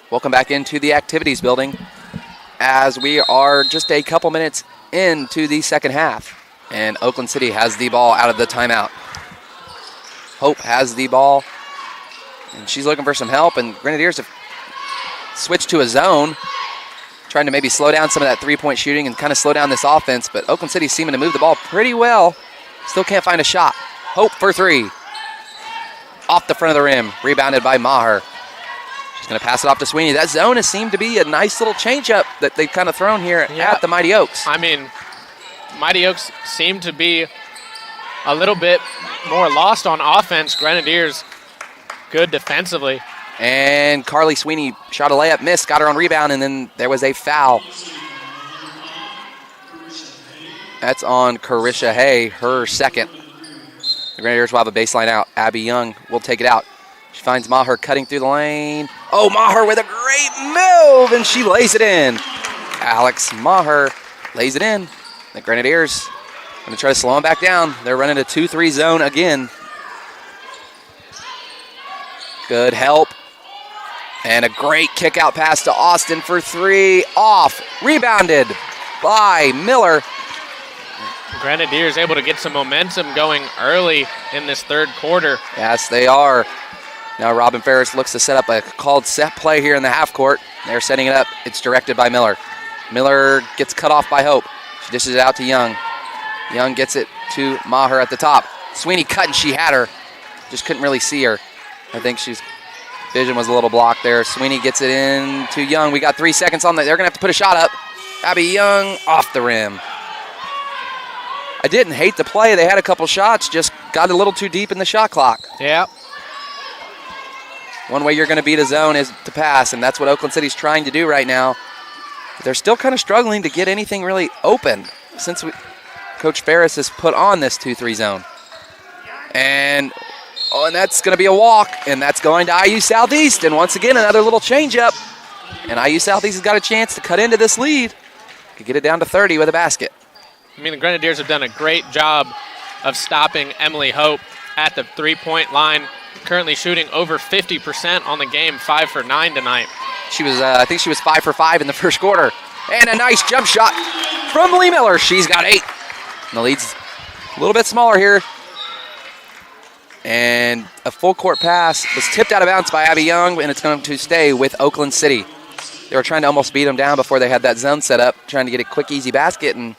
Welcome back into the activities building. as we are just a couple minutes into the second half. And Oakland City has the ball out of the timeout. Hope has the ball, and she's looking for some help, and Grenadiers have switched to a zone, trying to maybe slow down some of that three-point shooting and kind of slow down this offense, but Oakland City's seeming to move the ball pretty well. Still can't find a shot. Hope for three. Off the front of the rim, rebounded by Maher. She's going to pass it off to Sweeney. That zone has seemed to be a nice little change-up that they've kind of thrown here at the Mighty Oaks. I mean, Mighty Oaks seem to be a little bit more lost on offense. Grenadiers good defensively. And Carly Sweeney shot a layup, missed, got her on rebound, and then there was a foul. That's on Carisha Hay, her second. The Grenadiers will have a baseline out. Abby Young will take it out. She finds Maher cutting through the lane. Oh, Maher with a great move, and she lays it in. Alex Maher lays it in. The Grenadiers going to try to slow them back down. They're running a 2-3 zone again. Good help. And a great kick-out pass to Austin for three. Off. Rebounded by Miller. Grenadiers able to get some momentum going early in this third quarter. Yes, they are. Now Robin Ferris looks to set up a called set play here in the half court. They're setting it up. It's directed by Miller. Miller gets cut off by Hope. She dishes it out to Young. Young gets it to Maher at the top. Sweeney cut and she had her. Just couldn't really see her. I think she's vision was a little blocked there. Sweeney gets it in to Young. We got 3 seconds on that. They're going to have to put a shot up. Abby Young off the rim. I didn't hate the play. They had a couple shots, just got a little too deep in the shot clock. Yeah. One way you're going to beat a zone is to pass, and that's what Oakland City's trying to do right now. They're still kind of struggling to get anything really open since Coach Ferris has put on this 2-3 zone. And that's going to be a walk, and that's going to IU Southeast. And once again, another little change-up. And IU Southeast has got a chance to cut into this lead. Could get it down to 30 with a basket. I mean, the Grenadiers have done a great job of stopping Emily Hope at the three-point line. Currently shooting over 50% on the game, 5 for 9 tonight. She was, I think she was 5 for 5 in the first quarter. And a nice jump shot from Lee Miller. She's got 8. And the lead's a little bit smaller here. And a full court pass was tipped out of bounds by Abby Young, and it's going to stay with Oakland City. They were trying to almost beat them down before they had that zone set up, trying to get a quick, easy basket, and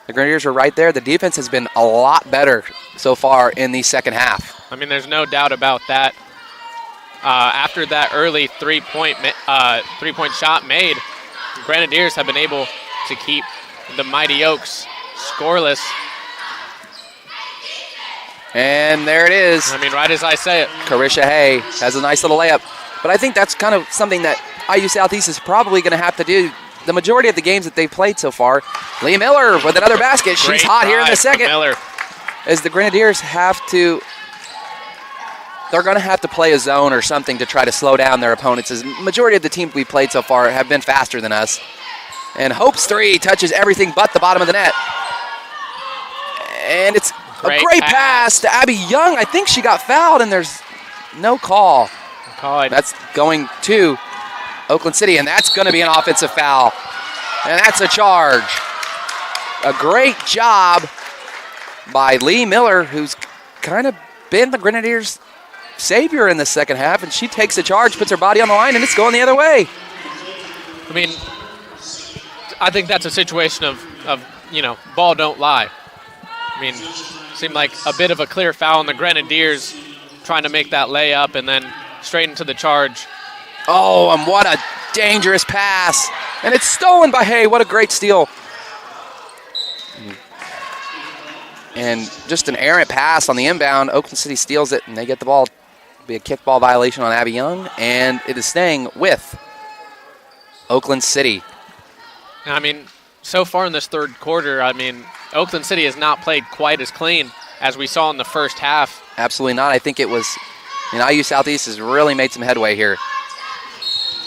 the Grenadiers were right there. The defense has been a lot better so far in the second half. I mean, there's no doubt about that. After that early three-point shot made, the Grenadiers have been able to keep the Mighty Oaks scoreless. And there it is. I mean, right as I say it. Carisha Hay has a nice little layup. But I think that's kind of something that IU Southeast is probably going to have to do the majority of the games that they've played so far. Lee Miller with another basket. She's hot here in the second. Miller. As the Grenadiers they're going to have to play a zone or something to try to slow down their opponents. As majority of the teams we've played so far have been faster than us. And Hope's three touches everything but the bottom of the net. And it's a great pass to Abby Young. I think she got fouled, and there's no call. That's going to Oakland City, and that's going to be an offensive foul. And that's a charge. A great job by Lee Miller, who's kind of been the Grenadiers' savior in the second half, and she takes a charge, puts her body on the line, and it's going the other way. I mean, I think that's a situation of ball don't lie. I mean, seemed like a bit of a clear foul, and the Grenadiers trying to make that layup and then straight into the charge. Oh, and what a dangerous pass. And it's stolen by Hay. What a great steal. And just an errant pass on the inbound. Oakland City steals it, and they get the ball. It'll be a kickball violation on Abby Young, and it is staying with Oakland City. I mean, so far in this third quarter, I mean, Oakland City has not played quite as clean as we saw in the first half. Absolutely not. I think it was, IU Southeast has really made some headway here.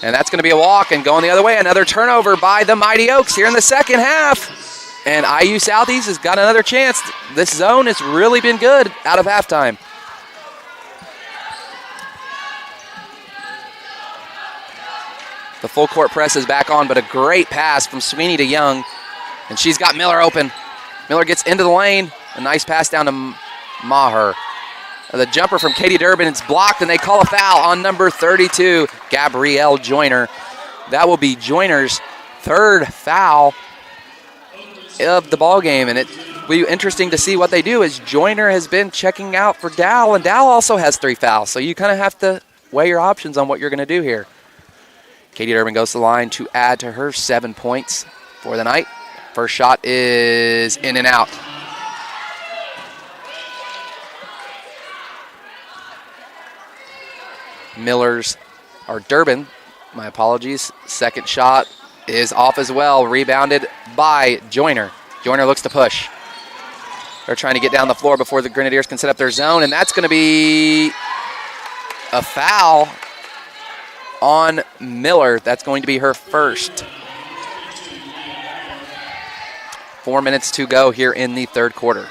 And that's going to be a walk, and going the other way, another turnover by the Mighty Oaks here in the second half. And IU Southeast has got another chance. This zone has really been good out of halftime. The full court press is back on, but a great pass from Sweeney to Young. And she's got Miller open. Miller gets into the lane. A nice pass down to Maher. The jumper from Katie Durbin is blocked, and they call a foul on number 32, Gabrielle Joyner. That will be Joyner's third foul of the ball game, and it will be interesting to see what they do as Joyner has been checking out for Dow, and Dow also has 3 fouls, so you kind of have to weigh your options on what you're going to do here. Katie Durbin goes to the line to add to her 7 points for the night. First shot is in and out. Durbin, my apologies. Second shot is off as well, rebounded by Joyner. Joyner looks to push. They're trying to get down the floor before the Grenadiers can set up their zone, and that's going to be a foul on Miller. That's going to be her first. 4 minutes to go here in the third quarter.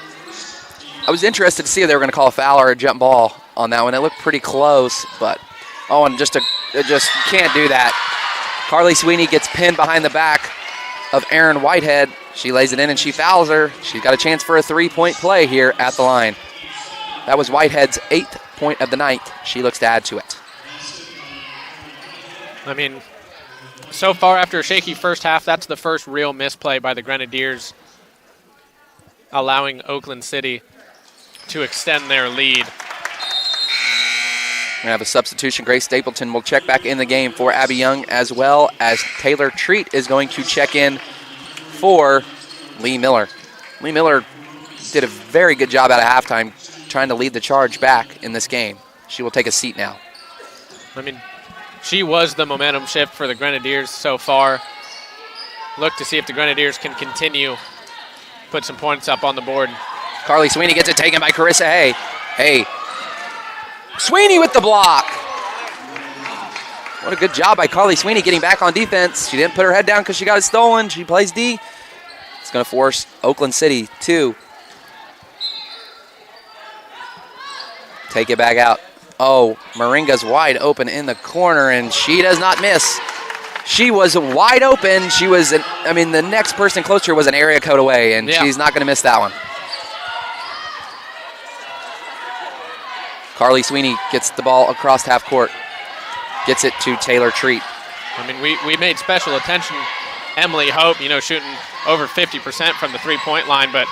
I was interested to see if they were going to call a foul or a jump ball on that one. It looked pretty close, but and just can't do that. Carly Sweeney gets pinned behind the back of Erin Whitehead. She lays it in and she fouls her. She's got a chance for a 3-point play here at the line. That was Whitehead's 8th point of the night. She looks to add to it. I mean, so far after a shaky first half, that's the first real misplay by the Grenadiers, allowing Oakland City to extend their lead. We're going to have a substitution. Grace Stapleton will check back in the game for Abby Young, as well as Taylor Treat is going to check in for Lee Miller. Lee Miller did a very good job out of halftime trying to lead the charge back in this game. She will take a seat now. I mean, she was the momentum shift for the Grenadiers so far. Look to see if the Grenadiers can continue, put some points up on the board. Carly Sweeney gets it taken by Carissa Hay. Hey, Sweeney with the block. What a good job by Carly Sweeney getting back on defense. She didn't put her head down because she got it stolen. She plays D. It's going to force Oakland City to take it back out. Oh, Moringa's wide open in the corner, and she does not miss. She was wide open. She was, the next person closer was an area code away, and she's not going to miss that one. Carly Sweeney gets the ball across half court. Gets it to Taylor Treat. I mean, we made special attention. Emily Hope, shooting over 50% from the three-point line, but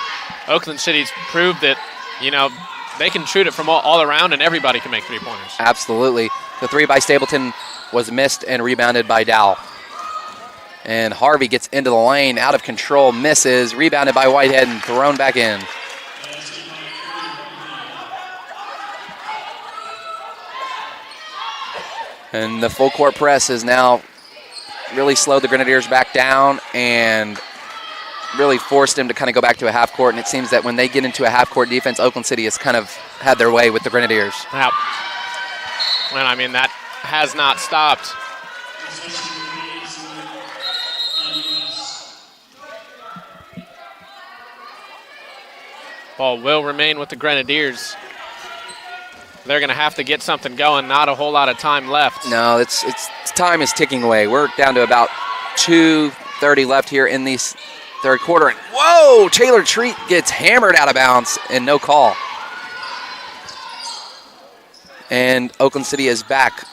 Oakland City's proved that, they can shoot it from all around and everybody can make three-pointers. Absolutely. The three by Stapleton was missed and rebounded by Dow. And Harvey gets into the lane, out of control, misses, rebounded by Whitehead and thrown back in. And the full court press has now really slowed the Grenadiers back down and really forced them to kind of go back to a half court. And it seems that when they get into a half court defense, Oakland City has kind of had their way with the Grenadiers. Yep. And that has not stopped. Ball will remain with the Grenadiers. They're going to have to get something going. Not a whole lot of time left. No, it's time is ticking away. We're down to about 2:30 left here in the third quarter. And whoa, Taylor Treat gets hammered out of bounds and no call. And Oakland City is back.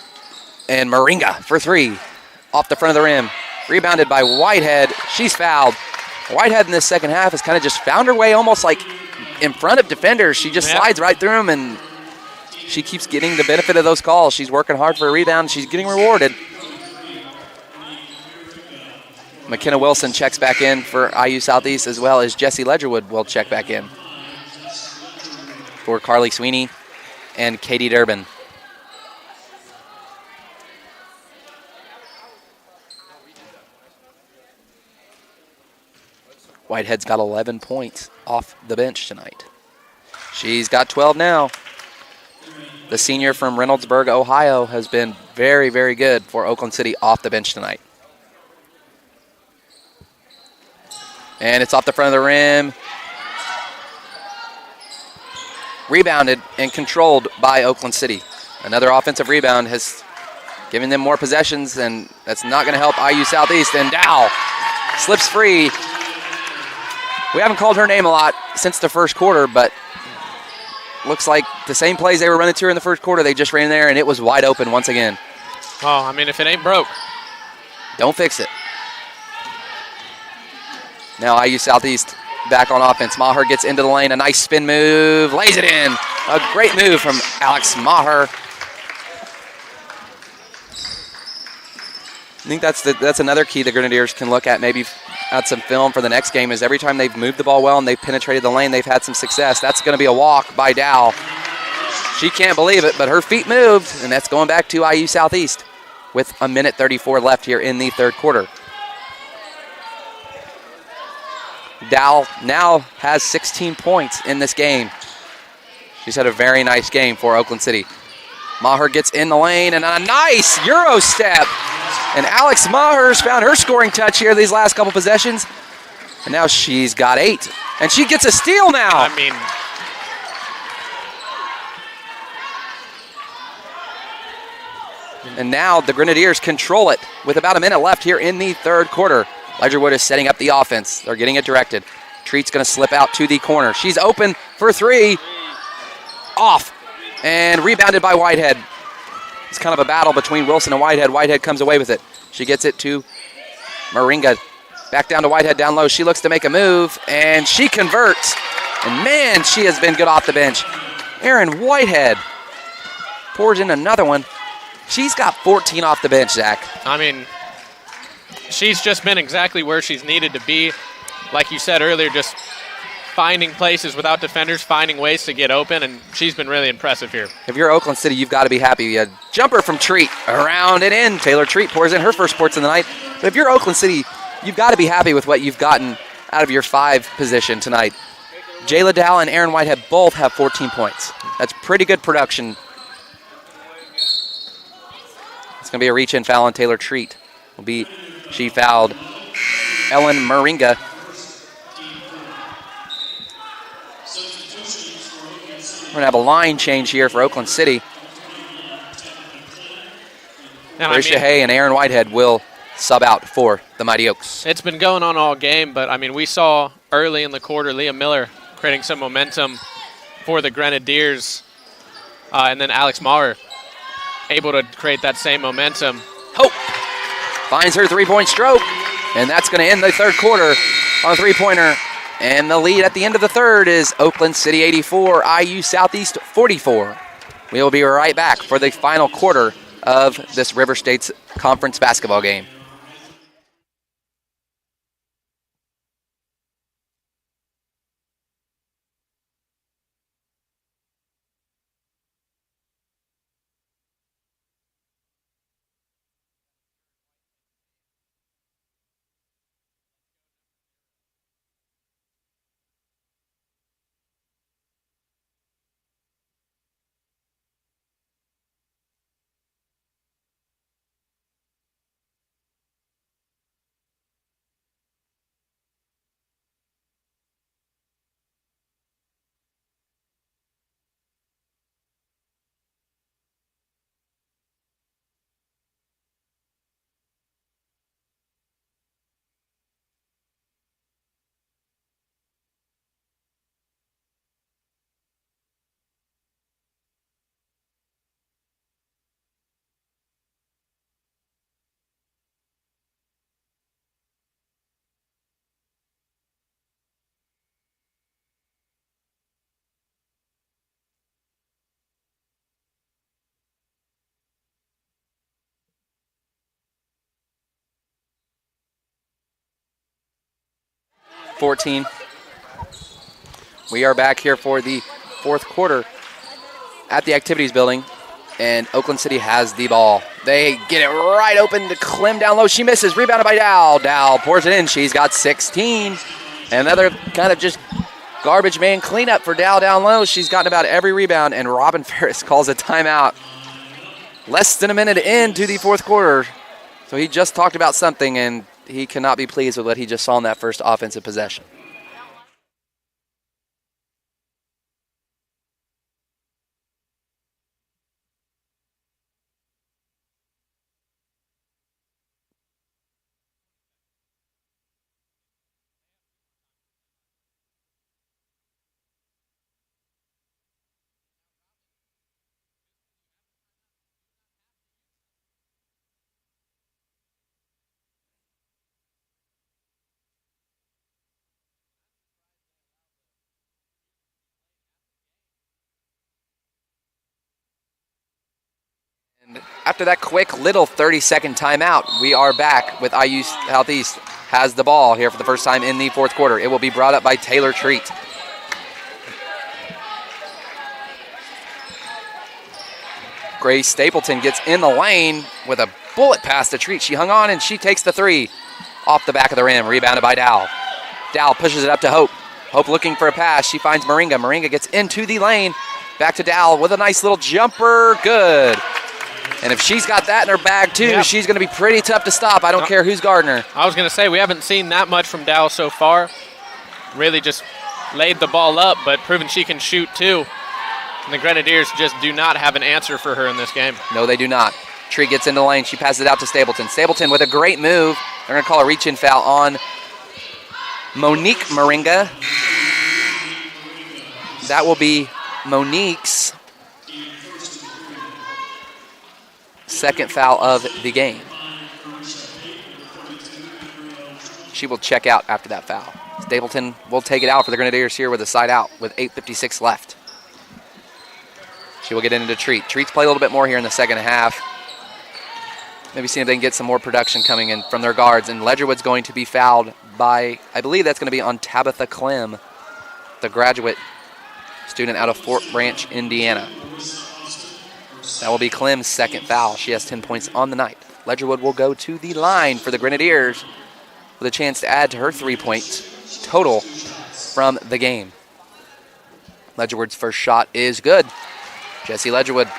And Moringa for three off the front of the rim. Rebounded by Whitehead. She's fouled. Whitehead in this second half has kind of just found her way almost like in front of defenders. She just slides right through them, and she keeps getting the benefit of those calls. She's working hard for a rebound. She's getting rewarded. McKenna Wilson checks back in for IU Southeast, as well as Jessie Ledgerwood will check back in for Carly Sweeney and Katie Durbin. Whitehead's got 11 points off the bench tonight. She's got 12 now. The senior from Reynoldsburg, Ohio, has been very, very good for Oakland City off the bench tonight. And it's off the front of the rim. Rebounded and controlled by Oakland City. Another offensive rebound has giving them more possessions, and that's not going to help IU Southeast. And Dow slips free. We haven't called her name a lot since the first quarter, but looks like the same plays they were running to her in the first quarter, they just ran there, and it was wide open once again. Oh, I mean, if it ain't broke, don't fix it. Now IU Southeast back on offense. Maher gets into the lane, a nice spin move, lays it in. A great move from Alex Maher. I think that's another key the Grenadiers can look at, maybe at some film for the next game, is every time they've moved the ball well and they've penetrated the lane, they've had some success. That's going to be a walk by Dow. She can't believe it, but her feet moved, and that's going back to IU Southeast with 1:34 left here in the third quarter. Dow now has 16 points in this game. She's had a very nice game for Oakland City. Maher gets in the lane, and a nice Euro step. And Alex Maher's found her scoring touch here these last couple possessions. And now she's got 8. And she gets a steal now. I mean, and now the Grenadiers control it with about a minute left here in the third quarter. Ledgerwood is setting up the offense. They're getting it directed. Treat's going to slip out to the corner. She's open for 3. Off. And rebounded by Whitehead. It's kind of a battle between Wilson and Whitehead. Whitehead comes away with it. She gets it to Moringa. Back down to Whitehead down low. She looks to make a move, and she converts. And, man, she has been good off the bench. Erin Whitehead pours in another one. She's got 14 off the bench, Zach. I mean, she's just been exactly where she's needed to be. Like you said earlier, just finding places without defenders, finding ways to get open, and she's been really impressive here. If you're Oakland City, you've got to be happy. A jumper from Treat, around and in. Taylor Treat pours in her first points of the night. But if you're Oakland City, you've got to be happy with what you've gotten out of your 5 position tonight. Jayla Dow and Erin Whitehead both have 14 points. That's pretty good production. It's going to be a reach-in foul on Taylor Treat. She fouled Ellen Moringa. We're going to have a line change here for Oakland City. Marisha Hay and Erin Whitehead will sub out for the Mighty Oaks. It's been going on all game, but, I mean, we saw early in the quarter Leah Miller creating some momentum for the Grenadiers, and then Alex Maher able to create that same momentum. Hope finds her three-point stroke, and that's going to end the third quarter on a three-pointer. And the lead at the end of the third is Oakland City 84, IU Southeast 44. We will be right back for the final quarter of this River States Conference basketball game. We are back here for the fourth quarter at the activities building, and Oakland City has the ball. They get it right open to Clem down low. She misses, rebounded by Dow. Dow pours it in. She's got 16. Another kind of just garbage man cleanup for Dow down low. She's gotten about every rebound, and Robin Ferris calls a timeout. Less than a minute into the fourth quarter. So he just talked about something, and he cannot be pleased with what he just saw in that first offensive possession. after that quick little 30-second timeout, we are back with IU Southeast has the ball here for the first time in the fourth quarter. It will be brought up by Taylor Treat. Grace Stapleton gets in the lane with a bullet pass to Treat. She hung on and she takes the three off the back of the rim, rebounded by Dow. Dow pushes it up to Hope. Hope looking for a pass. She finds Moringa. Moringa gets into the lane. Back to Dow with a nice little jumper. Good. And if she's got that in her bag too, she's going to be pretty tough to stop. I don't care who's guarding her. I was going to say, we haven't seen that much from Dow so far. Really just laid the ball up, but proven she can shoot too. And the Grenadiers just do not have an answer for her in this game. No, they do not. Tree gets into the lane. She passes it out to Stapleton. Stapleton with a great move. They're going to call a reach-in foul on Monique Moringa. That will be Monique's second foul of the game. She will check out after that foul. Stapleton will take it out for the Grenadiers here with a side out with 8:56 left. She will get into Treat. Treats play a little bit more here in the second half. Maybe see if they can get some more production coming in from their guards. And Ledgerwood's going to be fouled by, I believe that's going to be on Tabitha Clem, the graduate student out of Fort Branch, Indiana. That will be Clem's second foul. She has 10 points on the night. Ledgerwood will go to the line for the Grenadiers with a chance to add to her 3-point total from the game. Ledgerwood's first shot is good. Jessie Ledgerwood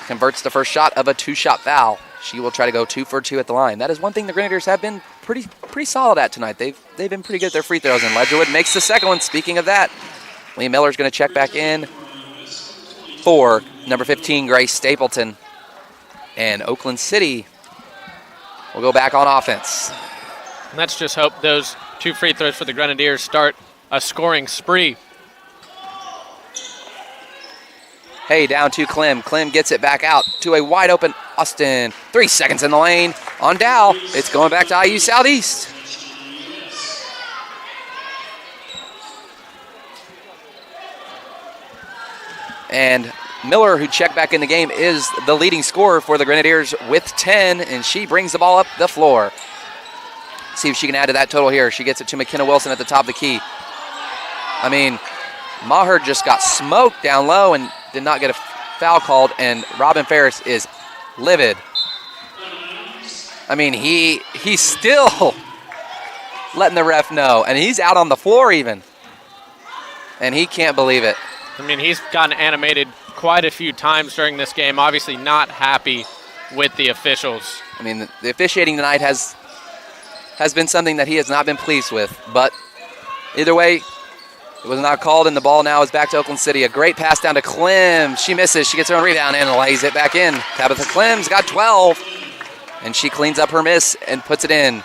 converts the first shot of a 2-shot foul. She will try to go 2 for 2 at the line. That is one thing the Grenadiers have been pretty solid at tonight. They've been pretty good at their free throws, and Ledgerwood makes the second one. Speaking of that, Lee Miller's going to check back in for number 15, Grace Stapleton. And Oakland City will go back on offense. And let's just hope those 2 free throws for the Grenadiers start a scoring spree. Hey, down to Clem. Clem gets it back out to a wide open Austin. 3 seconds in the lane on Dow. It's going back to IU Southeast. And Miller, who checked back in the game, is the leading scorer for the Grenadiers with 10, and she brings the ball up the floor. See if she can add to that total here. She gets it to McKenna Wilson at the top of the key. I mean, Maher just got smoked down low and did not get a foul called, and Robin Ferris is livid. I mean, he's still letting the ref know, and he's out on the floor even, and he can't believe it. I mean, he's gotten animated quite a few times during this game, obviously not happy with the officials. I mean, the officiating tonight has been something that he has not been pleased with, but either way, it was not called, and the ball now is back to Oakland City. A great pass down to Clem. She misses. She gets her own rebound and lays it back in. Tabitha Clem's got 12, and she cleans up her miss and puts it in.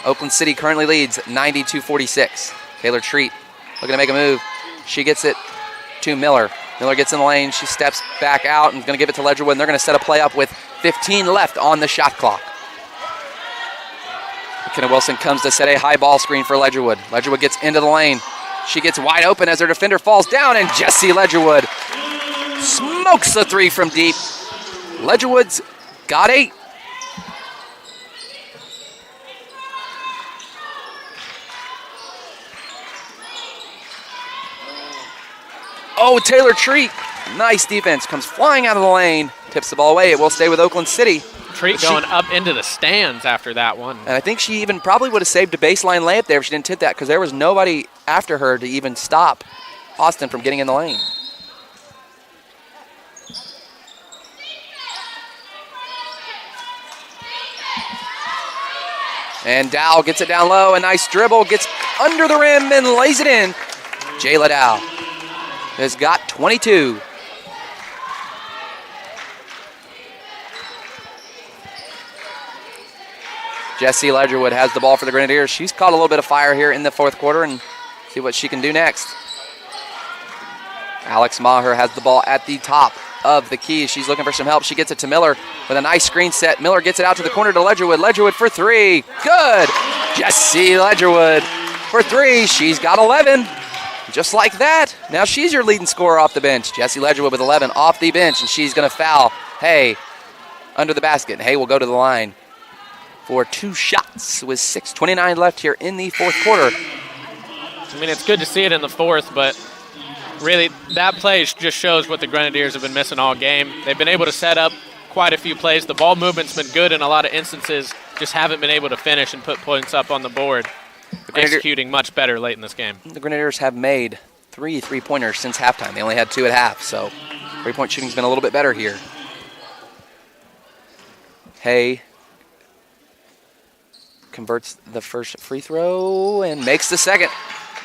Oakland City currently leads 92-46. Taylor Treat looking to make a move. She gets it to Miller. Miller gets in the lane. She steps back out and is going to give it to Ledgerwood, and they're going to set a play up with 15 left on the shot clock. McKenna Wilson comes to set a high ball screen for Ledgerwood. Ledgerwood gets into the lane. She gets wide open as her defender falls down, and Jessie Ledgerwood smokes the 3 from deep. Ledgerwood's got 8. Oh, Taylor Treat, nice defense, comes flying out of the lane, tips the ball away. It will stay with Oakland City. Treat going up into the stands after that one. And I think she even probably would have saved a baseline layup there if she didn't tip that, because there was nobody after her to even stop Austin from getting in the lane. And Dow gets it down low, a nice dribble, gets under the rim and lays it in. Jayla Dow has got 22. Jessie Ledgerwood has the ball for the Grenadiers. She's caught a little bit of fire here in the fourth quarter, and see what she can do next. Alex Maher has the ball at the top of the key. She's looking for some help. She gets it to Miller with a nice screen set. Miller gets it out to the corner to Ledgerwood. Ledgerwood for 3. Good. Jessie Ledgerwood for 3. She's got 11. Just like that. Now she's your leading scorer off the bench. Jessie Ledgerwood with 11 off the bench, and she's going to foul. Hey, under the basket. And Hay will go to the line for 2 shots with 6:29 left here in the fourth quarter. I mean, it's good to see it in the fourth, but really that play just shows what the Grenadiers have been missing all game. They've been able to set up quite a few plays. The ball movement's been good in a lot of instances, just haven't been able to finish and put points up on the board. Executing much better late in this game. The Grenadiers have made 3 3-pointers since halftime. They only had 2 at half, so three-point shooting's been a little bit better here. Hay converts the first free throw and makes the second.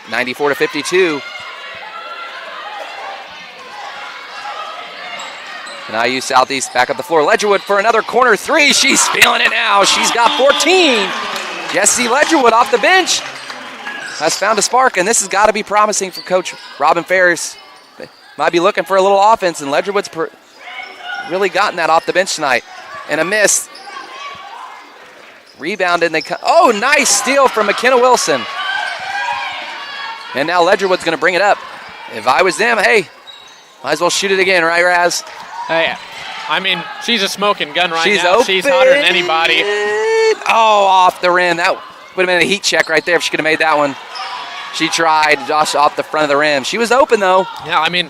94-52. And IU Southeast back up the floor. Ledgerwood for another corner 3. She's feeling it now. She's got 14. Jessie Ledgerwood off the bench has found a spark, and this has got to be promising for Coach Robin Ferris. They might be looking for a little offense, and Ledgerwood's really gotten that off the bench tonight. And a miss. Rebounded, and oh, nice steal from McKenna Wilson. And now Ledgerwood's going to bring it up. If I was them, hey, might as well shoot it again, right, Raz? Hey, I mean, she's a smoking gun right now. Open. She's hotter than anybody. Oh, off the rim. That would have been a heat check right there if she could have made that one. She tried, Josh, off the front of the rim. She was open, though. Yeah, I mean,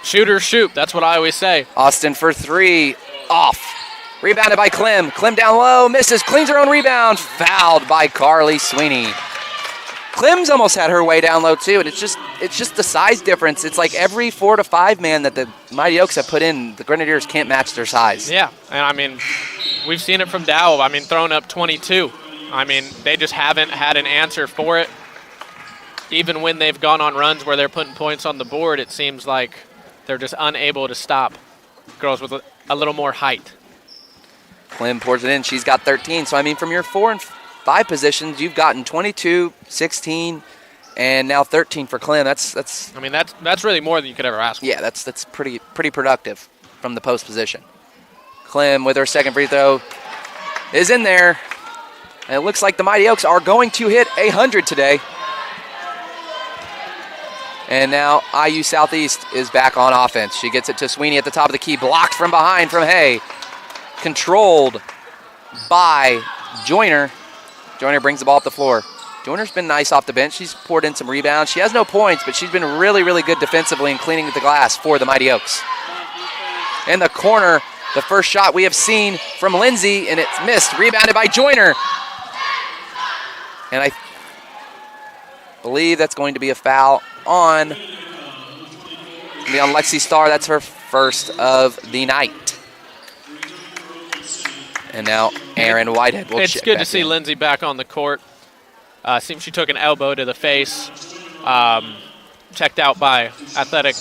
shoot or shoot. That's what I always say. Austin for 3, off. Rebounded by Clem. Clem down low, misses, cleans her own rebound. Fouled by Carly Sweeney. Clem's almost had her way down low, too, and it's just the size difference. It's like every 4 to 5 man that the Mighty Oaks have put in, the Grenadiers can't match their size. Yeah, and I mean, we've seen it from Dow. I mean, throwing up 22. I mean, they just haven't had an answer for it. Even when they've gone on runs where they're putting points on the board, it seems like they're just unable to stop girls with a little more height. Clem pours it in. She's got 13. So, I mean, from your 4 and 5 positions, you've gotten 22, 16, and now 13 for Clem. That's really more than you could ever ask for. Yeah, that's pretty productive from the post position. Clem with her second free throw is in there. And it looks like the Mighty Oaks are going to hit 100 today. And now IU Southeast is back on offense. She gets it to Sweeney at the top of the key, blocked from behind from Hay. Controlled by Joyner. Joyner brings the ball up the floor. Joyner's been nice off the bench. She's poured in some rebounds. She has no points, but she's been really, really good defensively and cleaning the glass for the Mighty Oaks. In the corner, the first shot we have seen from Lindsay, and it's missed. Rebounded by Joyner. And I believe that's going to be a foul on Lexi Starr. That's her first of the night. And now Aaron Whitehead will check. It's good to see Lindsay back on the court. Seems she took an elbow to the face. Checked out by athletic.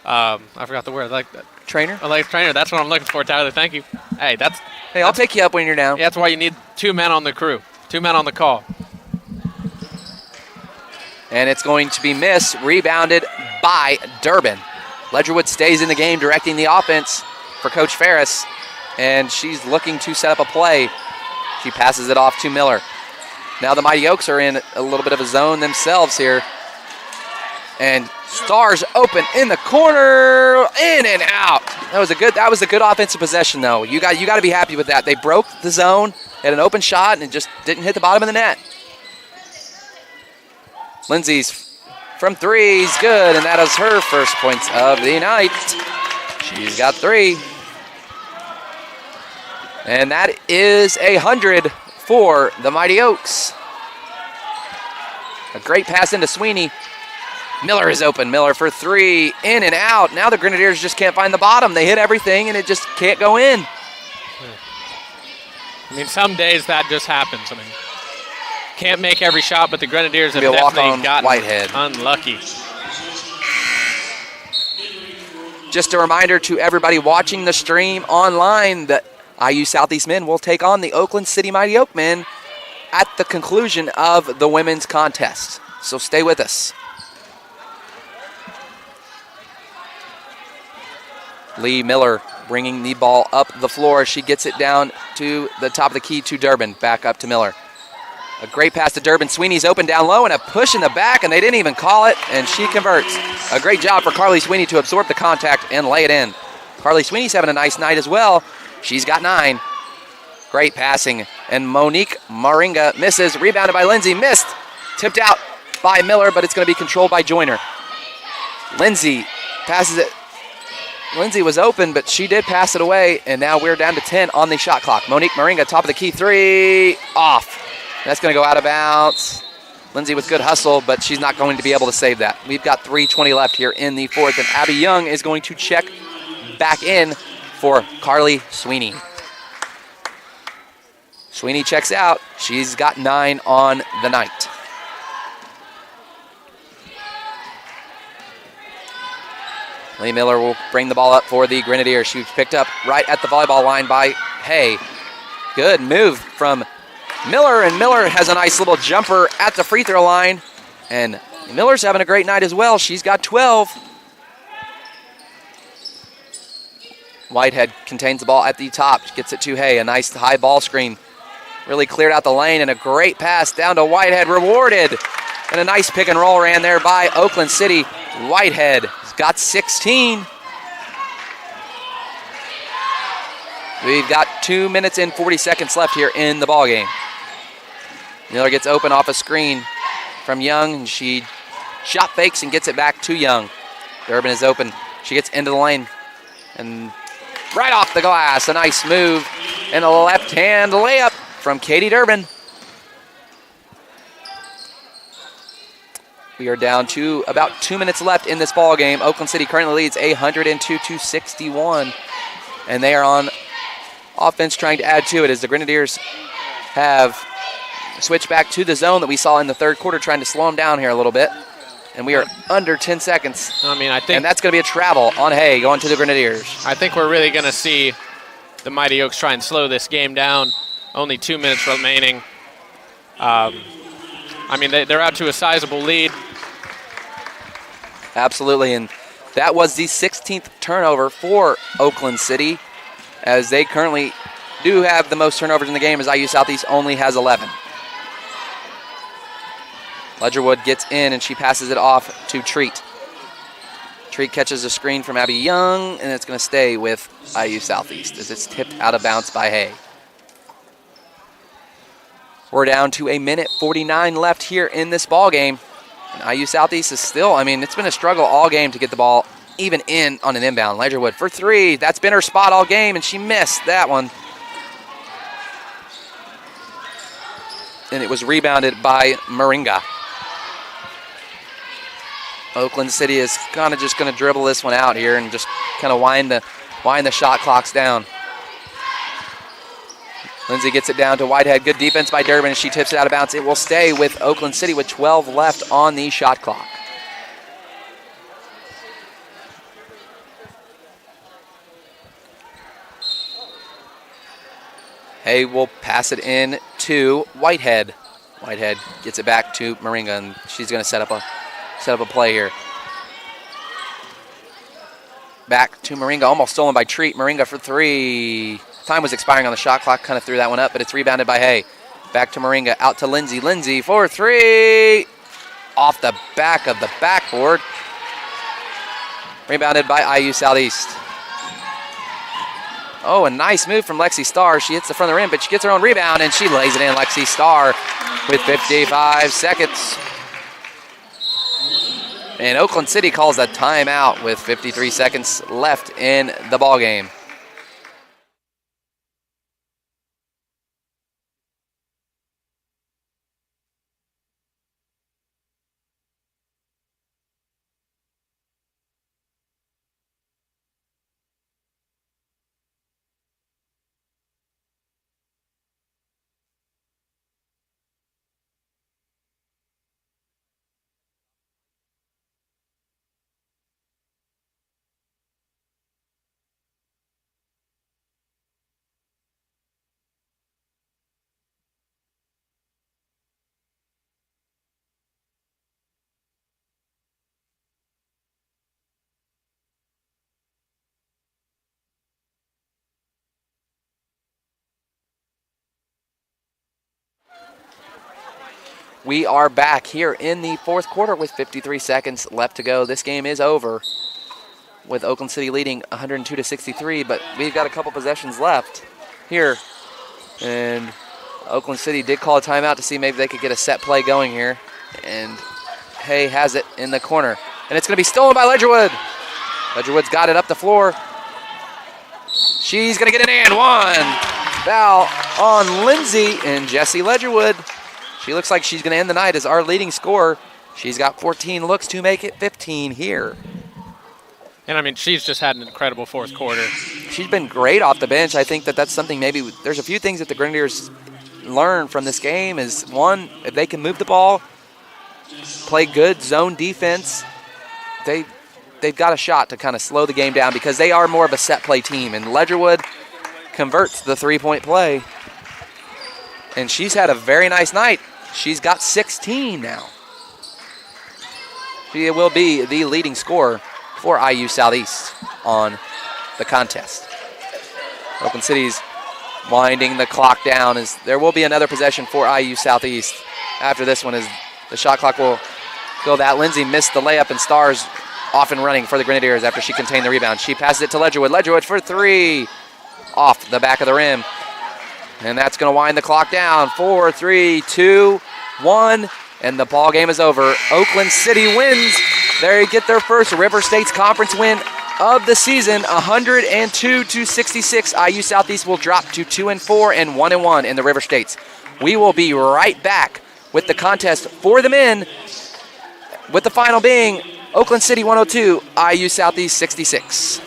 I forgot the word. Like trainer. Athletic trainer. That's what I'm looking for, Tyler. Thank you. Hey, I'll pick you up when you're down. Yeah, that's why you need 2 men on the crew. 2 men on the call. And it's going to be missed. Rebounded by Durbin. Ledgerwood stays in the game, directing the offense for Coach Ferris. And she's looking to set up a play. She passes it off to Miller. Now the Mighty Oaks are in a little bit of a zone themselves here. And Star's open in the corner, in and out. That was a good offensive possession, though. You got to be happy with that. They broke the zone, had an open shot, and it just didn't hit the bottom of the net. Lindsay's from 3 is good, and that is her first points of the night. She's got 3. And that is 100 for the Mighty Oaks. A great pass into Sweeney. Miller is open. Miller for 3, in and out. Now the Grenadiers just can't find the bottom. They hit everything, and it just can't go in. I mean, some days that just happens. I mean, can't make every shot, but the Grenadiers have definitely gotten Whitehead. Unlucky. Just a reminder to everybody watching the stream online that IU Southeast men will take on the Oakland City Mighty Oak men at the conclusion of the women's contest. So stay with us. Lee Miller bringing the ball up the floor. She gets it down to the top of the key to Durbin. Back up to Miller. A great pass to Durbin. Sweeney's open down low and a push in the back, and they didn't even call it, and she converts. A great job for Carly Sweeney to absorb the contact and lay it in. Carly Sweeney's having a nice night as well. She's got 9. Great passing. And Monique Maringa misses. Rebounded by Lindsay. Missed. Tipped out by Miller, but it's going to be controlled by Joyner. Lindsay passes it. Lindsay was open, but she did pass it away, and now we're down to 10 on the shot clock. Monique Maringa, top of the key, 3, off. That's going to go out of bounds. Lindsay with good hustle, but she's not going to be able to save that. We've got 3:20 left here in the fourth, and Abby Young is going to check back in for Carly Sweeney. Sweeney checks out. She's got 9 on the night. Lee Miller will bring the ball up for the Grenadiers. She was picked up right at the volleyball line by Hay. Good move from Miller, and Miller has a nice little jumper at the free throw line. And Miller's having a great night as well. She's got 12. Whitehead contains the ball at the top. Gets it to Hay. A nice high ball screen. Really cleared out the lane, and a great pass down to Whitehead. Rewarded. And a nice pick and roll ran there by Oakland City. Whitehead has got 16. We've got 2 minutes and 40 seconds left here in the ballgame. Miller gets open off a screen from Young, and she shot fakes and gets it back to Young. Durbin is open. She gets into the lane, and right off the glass, a nice move, and a left-hand layup from Katie Durbin. We are down to about 2 minutes left in this ball game. Oakland City currently leads 102-61, and they are on offense trying to add to it as the Grenadiers have switched back to the zone that we saw in the third quarter, trying to slow them down here a little bit. And we are under 10 seconds. I think, and that's going to be a travel on Hay going to the Grenadiers. I think we're really going to see the Mighty Oaks try and slow this game down. Only 2 minutes remaining. They're out to a sizable lead. Absolutely, and that was the 16th turnover for Oakland City, as they currently do have the most turnovers in the game, as IU Southeast only has 11. Ledgerwood gets in, and she passes it off to Treat. Treat catches a screen from Abby Young, and it's going to stay with IU Southeast as it's tipped out of bounds by Hay. We're down to 1:49 left here in this ball game. And IU Southeast is still, it's been a struggle all game to get the ball even in on an inbound. Ledgerwood for 3. That's been her spot all game, and she missed that one. And it was rebounded by Moringa. Oakland City is kind of just going to dribble this one out here and just kind of wind the shot clocks down. Lindsay gets it down to Whitehead. Good defense by Durbin, and she tips it out of bounds. It will stay with Oakland City with 12 left on the shot clock. Hay will pass it in to Whitehead. Whitehead gets it back to Moringa, and she's going to set up a play here. Back to Moringa, almost stolen by Treat. Moringa for 3. Time was expiring on the shot clock, kind of threw that one up, but it's rebounded by Hay. Back to Moringa, out to Lindsay. Lindsay for 3. Off the back of the backboard. Rebounded by IU Southeast. Oh, a nice move from Lexi Starr. She hits the front of the rim, but she gets her own rebound, and she lays it in. Lexi Starr with 55 seconds. And Oakland City calls a timeout with 53 seconds left in the ballgame. We are back here in the fourth quarter with 53 seconds left to go. This game is over. with Oakland City leading 102-63, but we've got a couple possessions left here. And Oakland City did call a timeout to see maybe they could get a set play going here. And Hay has it in the corner. And it's going to be stolen by Ledgerwood. Ledgerwood's got it up the floor. She's going to get an and one. Foul on Lindsay and Jessie Ledgerwood. She looks like she's going to end the night as our leading scorer. She's got 14 looks to make it 15 here. And, I mean, she's just had an incredible fourth quarter. She's been great off the bench. I think that's something maybe there's a few things that the Grenadiers learn from this game is, one, if they can move the ball, play good zone defense, they've got a shot to kind of slow the game down because they are more of a set play team. And Ledgerwood converts the three-point play. And she's had a very nice night. She's got 16 now. She will be the leading scorer for IU Southeast on the contest. Oakland City's winding the clock down as there will be another possession for IU Southeast. After this one, as the shot clock will go that. Lindsay missed the layup and Stars off and running for the Grenadiers after she contained the rebound. She passes it to Ledgerwood. Ledgerwood for three off the back of the rim. And that's going to wind the clock down. 4, 3, 2, 1. And the ball game is over. Oakland City wins. They get their first River States Conference win of the season, 102-66. IU Southeast will drop to 2-4 and 1-1 in the River States. We will be right back with the contest for the men, with the final being Oakland City 102, IU Southeast 66.